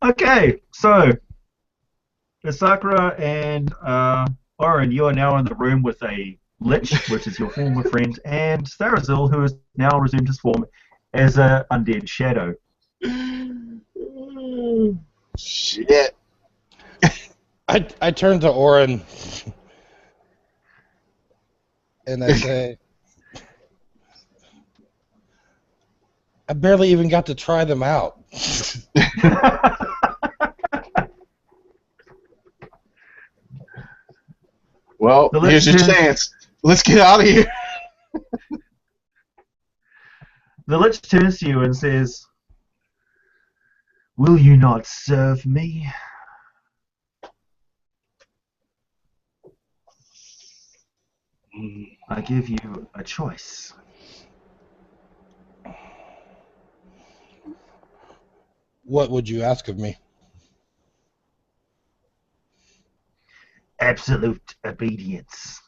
Okay, so Sakura and Oren, you are now in the room with a lich, which is your former friend, and Therazul, who has now resumed his form as an undead shadow. Shit. I turn to Oren and I say, I barely even got to try them out. Well, The here's your Lich chance. Let's get out of here. The Lich turns to you and says, "Will you not serve me?" I give you a choice. What would you ask of me? Absolute obedience.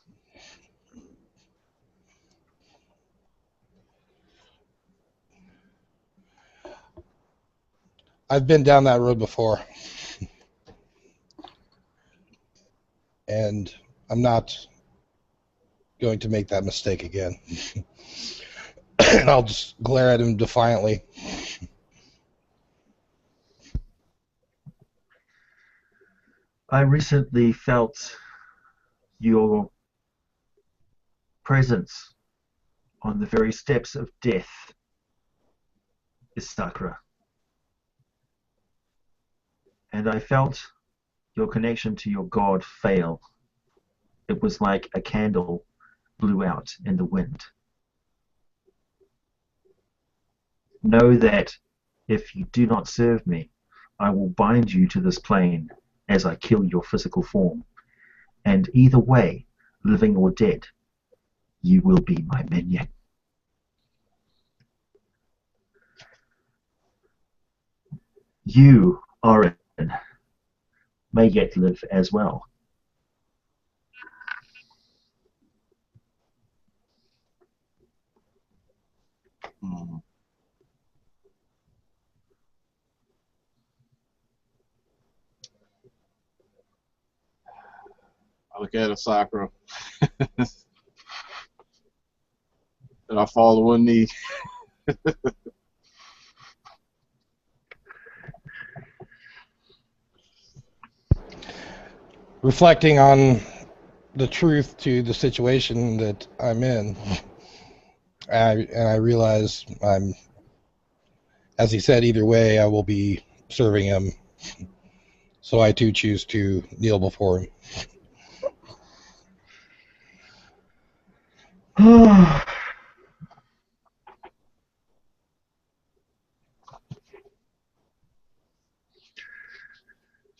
I've been down that road before. And I'm not going to make that mistake again. And I'll just glare at him defiantly. I recently felt your presence on the very steps of death, Istakra. And I felt your connection to your god fail. It was like a candle blew out in the wind. Know that if you do not serve me, I will bind you to this plane as I kill your physical form. And either way, living or dead, you will be my minion. You, Orin, may yet live as well. I look at a Sakura. And I fall to one knee. Reflecting on the truth to the situation that I'm in, I realize as he said, either way, I will be serving him. So I too choose to kneel before him.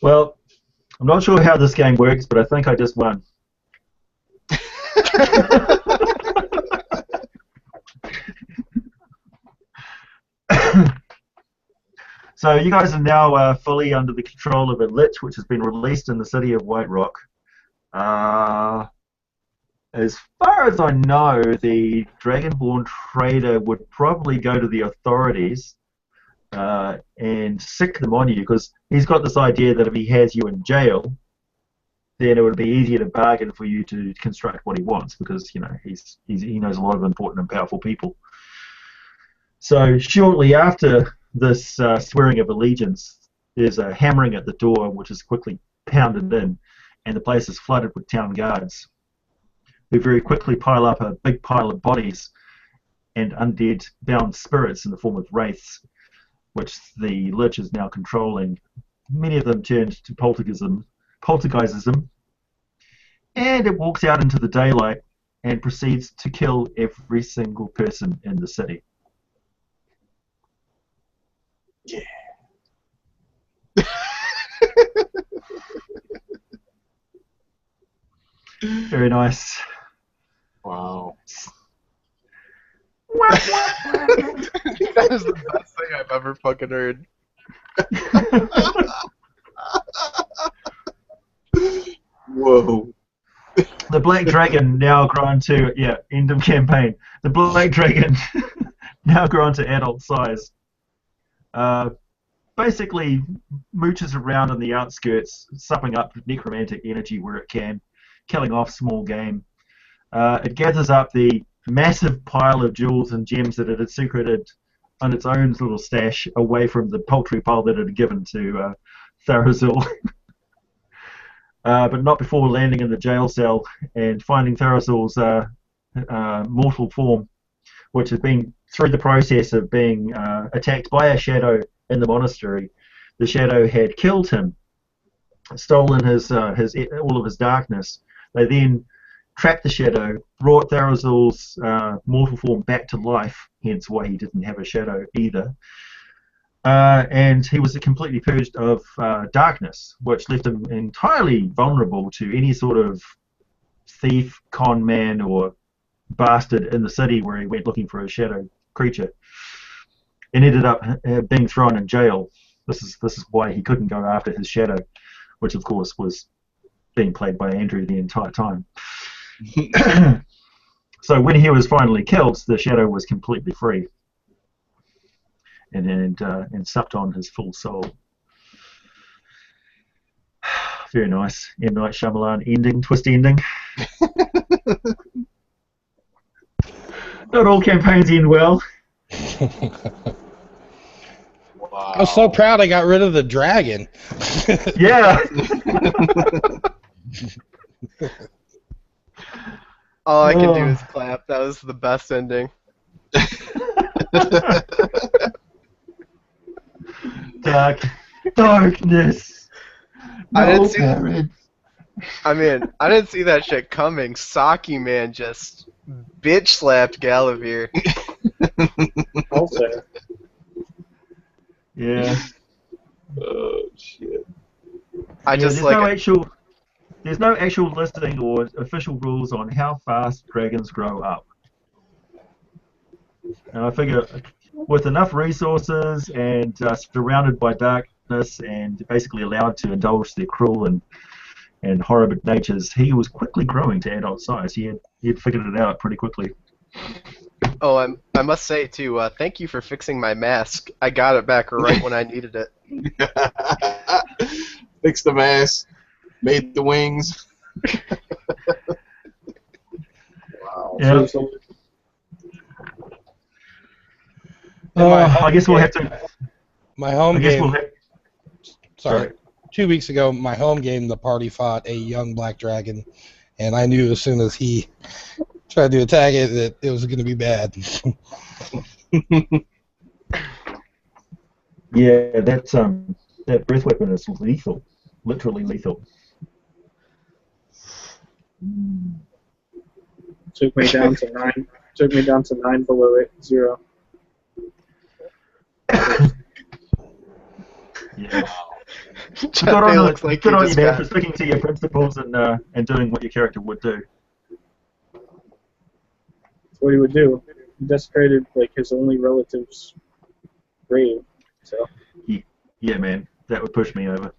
Well, I'm not sure how this game works, but I think I just won. So you guys are now fully under the control of a Lich, which has been released in the city of White Rock. As far as I know, the Dragonborn trader would probably go to the authorities and sick them on you, because he's got this idea that if he has you in jail, then it would be easier to bargain for you to construct what he wants, because he knows a lot of important and powerful people. So shortly after this swearing of allegiance, there's a hammering at the door, which is quickly pounded in, and the place is flooded with town guards, who very quickly pile up a big pile of bodies and undead bound spirits in the form of wraiths, which the Lich is now controlling. Many of them turned to poltergeism, and it walks out into the daylight and proceeds to kill every single person in the city. Yeah. Very nice. Wow. That is the best thing I've ever fucking heard. Whoa. The Black Dragon now grown to, end of campaign. The Black Dragon now grown to adult size. Basically mooches around on the outskirts, supping up necromantic energy where it can, killing off small game. It gathers up the massive pile of jewels and gems that it had secreted on its own little stash away from the paltry pile that it had given to Tharazul. But not before landing in the jail cell and finding Tharazul's mortal form, which has been through the process of being attacked by a shadow in the monastery. The shadow had killed him, stolen his all of his darkness. They then trapped the shadow, brought Tharizdal's mortal form back to life, hence why he didn't have a shadow either. And he was completely purged of darkness, which left him entirely vulnerable to any sort of thief, con man, or bastard in the city where he went looking for a shadow creature, and ended up being thrown in jail. This is why he couldn't go after his shadow, which of course was being played by Andrew the entire time. So when he was finally killed, the shadow was completely free, and supped on his full soul. Very nice. M. Night Shyamalan ending, twist ending. Not all campaigns end well. I was so proud I got rid of the dragon. Yeah. All I can do is clap. That was the best ending. Darkness. I didn't No see. parents. I mean, I didn't see that shit coming. Saki man just bitch slapped Galavir. Also, Yeah. Oh shit. I Yeah, just there's no actual listing or official rules on how fast dragons grow up. And I figure with enough resources and surrounded by darkness and basically allowed to indulge their cruel and horrible natures, he was quickly growing to adult size. He had figured it out pretty quickly. Oh, I must say too. Thank you for fixing my mask. I got it back right when I needed it. Fixed the mask, made the wings. Wow. Yeah. I guess we'll have to. My home I guess game. we'll have. Sorry. 2 weeks ago, my home game, the party fought a young black dragon, and I knew as soon as he tried to attack it that it was going to be bad. Yeah, that breath weapon is lethal, literally lethal. took me down to 9. Took me down to 9 below 0. Yeah. Jeppe looks like he good on just you, man, got. for sticking to your principles and doing what your character would do. That's what he would do. He desecrated like his only relative's grave. So Yeah, man, that would push me over.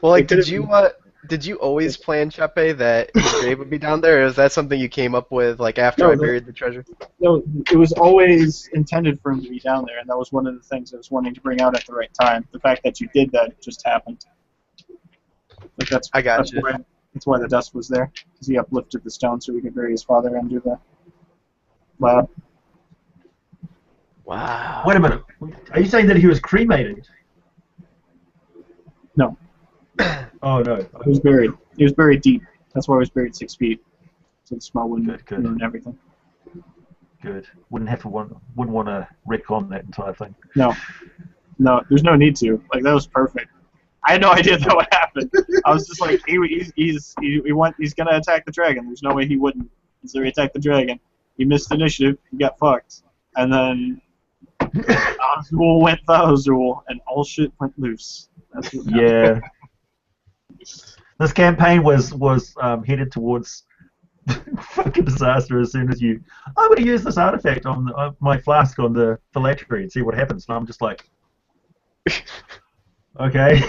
Well, like, It could've- did you always plan, Chepe, that his grave would be down there, or is that something you came up with, like, after No, I buried the treasure? no, it was always intended for him to be down there, and that was one of the things I was wanting to bring out at the right time. The fact that you did that just happened. Like I got you. That's why the dust was there, because he uplifted the stone so we could bury his father under the lab. Wow. Wait a minute. Are you saying that he was cremated? No. Oh no. He was buried. He was buried deep. That's why he was buried 6 feet. So the smell wouldn't Good. ruin everything. Good. Wouldn't want to retcon that entire thing. No, there's no need to. Like, that was perfect. I had no idea that would happen. I was just like, he's gonna attack the dragon. There's no way he wouldn't. So he attacked the dragon. He missed initiative. He got fucked. And then Azul went Azul, and all shit went loose. That's what happened. Yeah. This campaign was headed towards fucking disaster as soon as I'm going to use this artifact on my flask on the phylactery and see what happens. And I'm just like, okay.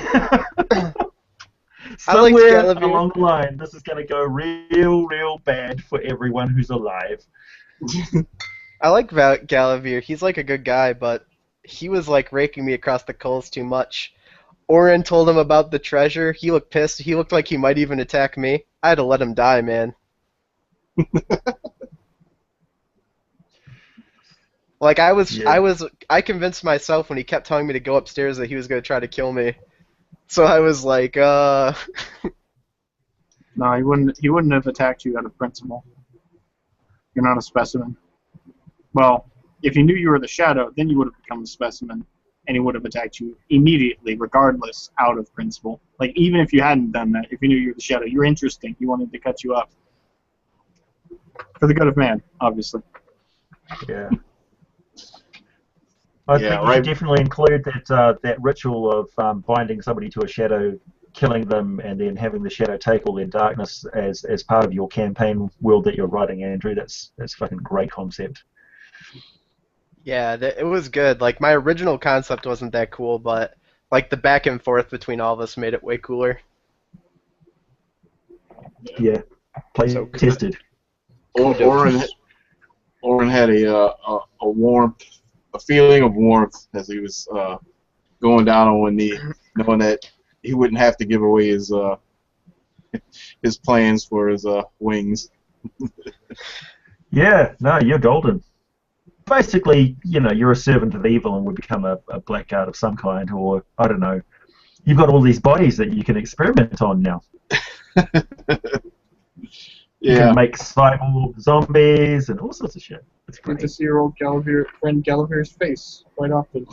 Somewhere along the line, this is going to go real bad for everyone who's alive. I like Galavir. He's like a good guy, but he was like raking me across the coals too much. Orin told him about the treasure. He looked pissed. He looked like he might even attack me. I had to let him die, man. Like, I convinced myself when he kept telling me to go upstairs that he was going to try to kill me. So I was like, No, he wouldn't have attacked you out of principle. You're not a specimen. Well, if you knew you were the shadow, then you would have become a specimen, and he would have attacked you immediately, regardless, out of principle. Like, even if you hadn't done that, if you knew you were the shadow, you're interesting. He wanted to cut you up. For the good of man, obviously. Yeah. I Yeah, think you right. should definitely include that ritual of binding somebody to a shadow, killing them, and then having the shadow take all their darkness as part of your campaign world that you're writing, Andrew. That's fucking great concept. Yeah, it was good. Like, my original concept wasn't that cool, but like the back and forth between all of us made it way cooler. Yeah. Play So good. tested. Oren had a warmth, a feeling of warmth as he was going down on one knee, knowing that he wouldn't have to give away his plans for his wings. Yeah, no, you're golden. Basically, you're a servant of evil and would become a blackguard of some kind, or, I don't know. You've got all these bodies that you can experiment on now. You Yeah. can make cyborg zombies and all sorts of shit. It's Good great. to see your old friend Galavir's face quite often.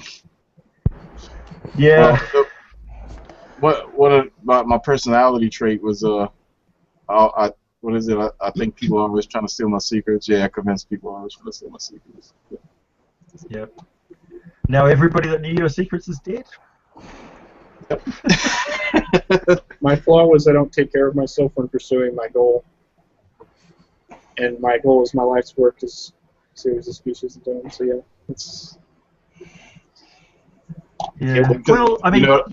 Yeah. What my personality trait was what is it? I think people are always trying to steal my secrets. Yeah, I convince people are always trying to steal my secrets. Yep. Now everybody that knew your secrets is dead. My flaw was I don't take care of myself when pursuing my goal. And my goal is my life's work is a series of species of doing. So yeah, it's Yeah. because, Well, I mean, you know,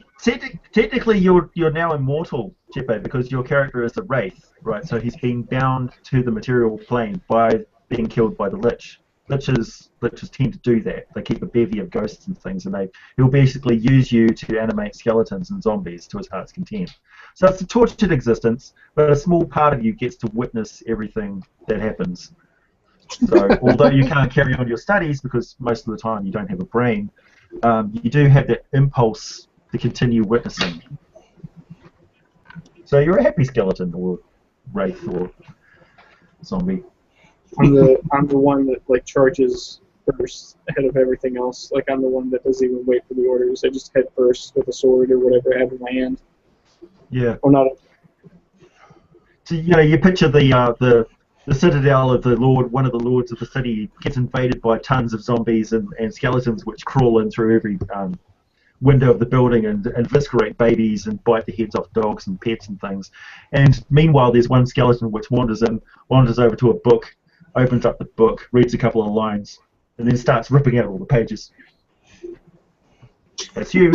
technically you're now immortal, Chepe, because your character is a wraith, right? So he's being bound to the material plane by being killed by the Lich. Liches tend to do that. They keep a bevy of ghosts and things, and he'll basically use you to animate skeletons and zombies to his heart's content. So it's a tortured existence, but a small part of you gets to witness everything that happens. So although you can't carry on your studies because most of the time you don't have a brain, you do have that impulse to continue witnessing. So you're a happy skeleton or wraith or zombie. I'm the one that like charges first ahead of everything else. Like I'm the one that doesn't even wait for the orders. I just head first with a sword or whatever I have in my hand. Yeah. Or not. So you picture the citadel of the lord, one of the lords of the city, gets invaded by tons of zombies and skeletons which crawl in through every window of the building and eviscerate babies and bite the heads off dogs and pets and things. And meanwhile, there's one skeleton which wanders over to a book, opens up the book, reads a couple of lines, and then starts ripping out all the pages. That's you.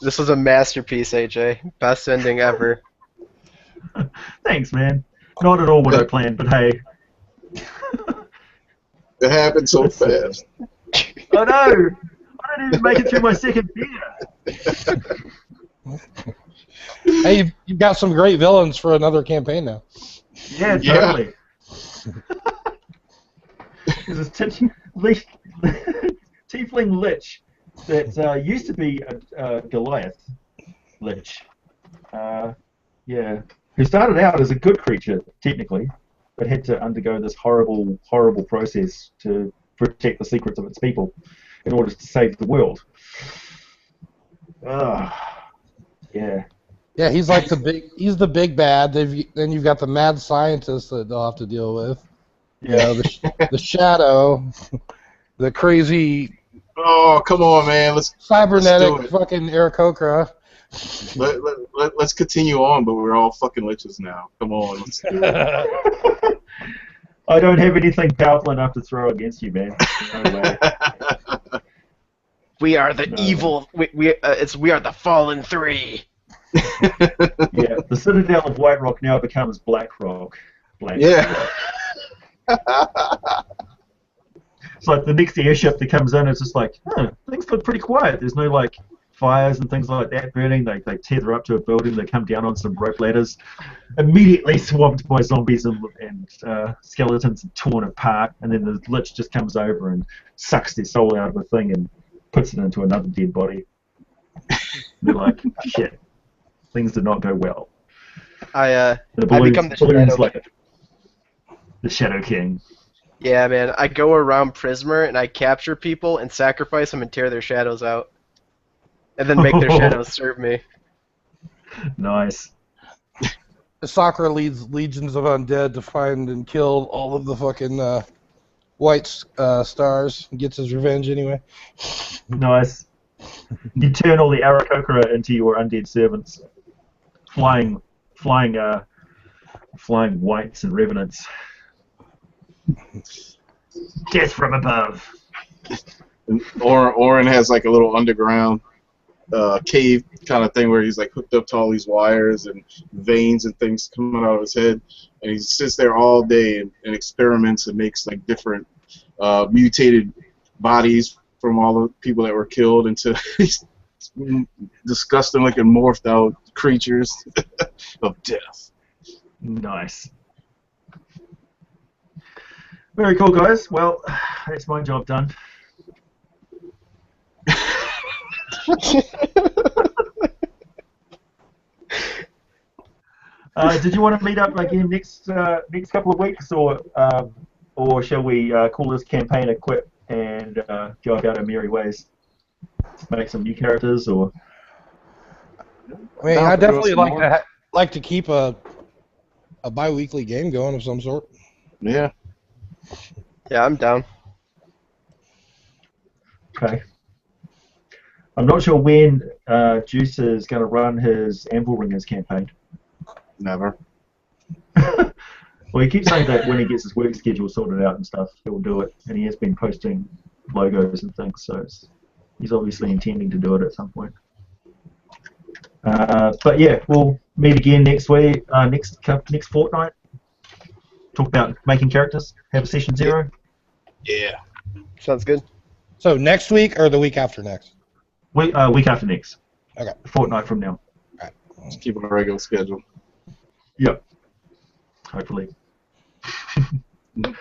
This was a masterpiece, AJ. Best ending ever. Thanks, man. Not at all what I planned, but hey. it happened so fast. Oh no! I didn't even make it through my second beer. Hey, you've got some great villains for another campaign now. Yeah, totally. There's this tiefling lich that used to be a Goliath lich. Yeah, who started out as a good creature technically, but had to undergo this horrible, horrible process to protect the secrets of its people in order to save the world. Yeah. Yeah, he's like he's the big bad. Then you've got the mad scientist that they'll have to deal with. Yeah. The shadow, the crazy. Oh, come on, man. Cybernetic fucking Aarakocra. Let's continue on, but we're all fucking liches now. Come on, let's do it. I don't have anything powerful enough to throw against you, man. No way. We are the evil. We are the fallen three. Yeah, the Citadel of White Rock now becomes Black Rock. Yeah. It's like the next airship that comes in, it's just like, things look pretty quiet. There's no like fires and things like that burning. They tether up to a building. They come down on some rope ladders, immediately swamped by zombies and skeletons and torn apart. And then the lich just comes over and sucks their soul out of a thing and puts it into another dead body. They're like, shit, things did not go well. I The become the balloon's Shadow like King. the Shadow King. Yeah, man. I go around Prismar and I capture people and sacrifice them and tear their shadows out, and then make their shadows serve me. Nice. Sakura leads legions of undead to find and kill all of the fucking white stars and gets his revenge anyway. Nice. You turn all the Arakokra into your undead servants. Flying whites and revenants. Death from above. And Orin has like a little underground cave kind of thing where he's like hooked up to all these wires and veins and things coming out of his head, and he sits there all day and experiments and makes like different mutated bodies from all the people that were killed into these disgusting looking morphed out creatures of death. Nice. Very cool, guys. Well, that's my job done. Did you want to meet up again next couple of weeks, or shall we call this campaign a quit and go about our merry ways? Make some new characters, or I mean, Down I for doing definitely some more. like to keep a bi-weekly game going of some sort. Yeah. Yeah, I'm down. okay. I'm not sure when Juice is going to run his Anvil Ringers campaign. Never. Well, he keeps saying that when he gets his work schedule sorted out and stuff, he'll do it, and he has been posting logos and things, so he's obviously intending to do it at some point. But yeah, we'll meet again next week, next fortnight. Talk about making characters. Have a session 0. Yeah. Sounds good. So next week or the week after next? Week after next. Okay. A fortnight from now. Let's keep a regular schedule. Yep. Hopefully. All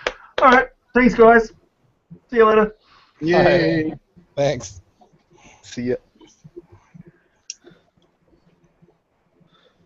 right. Thanks, guys. See you later. Yay. Thanks. See ya.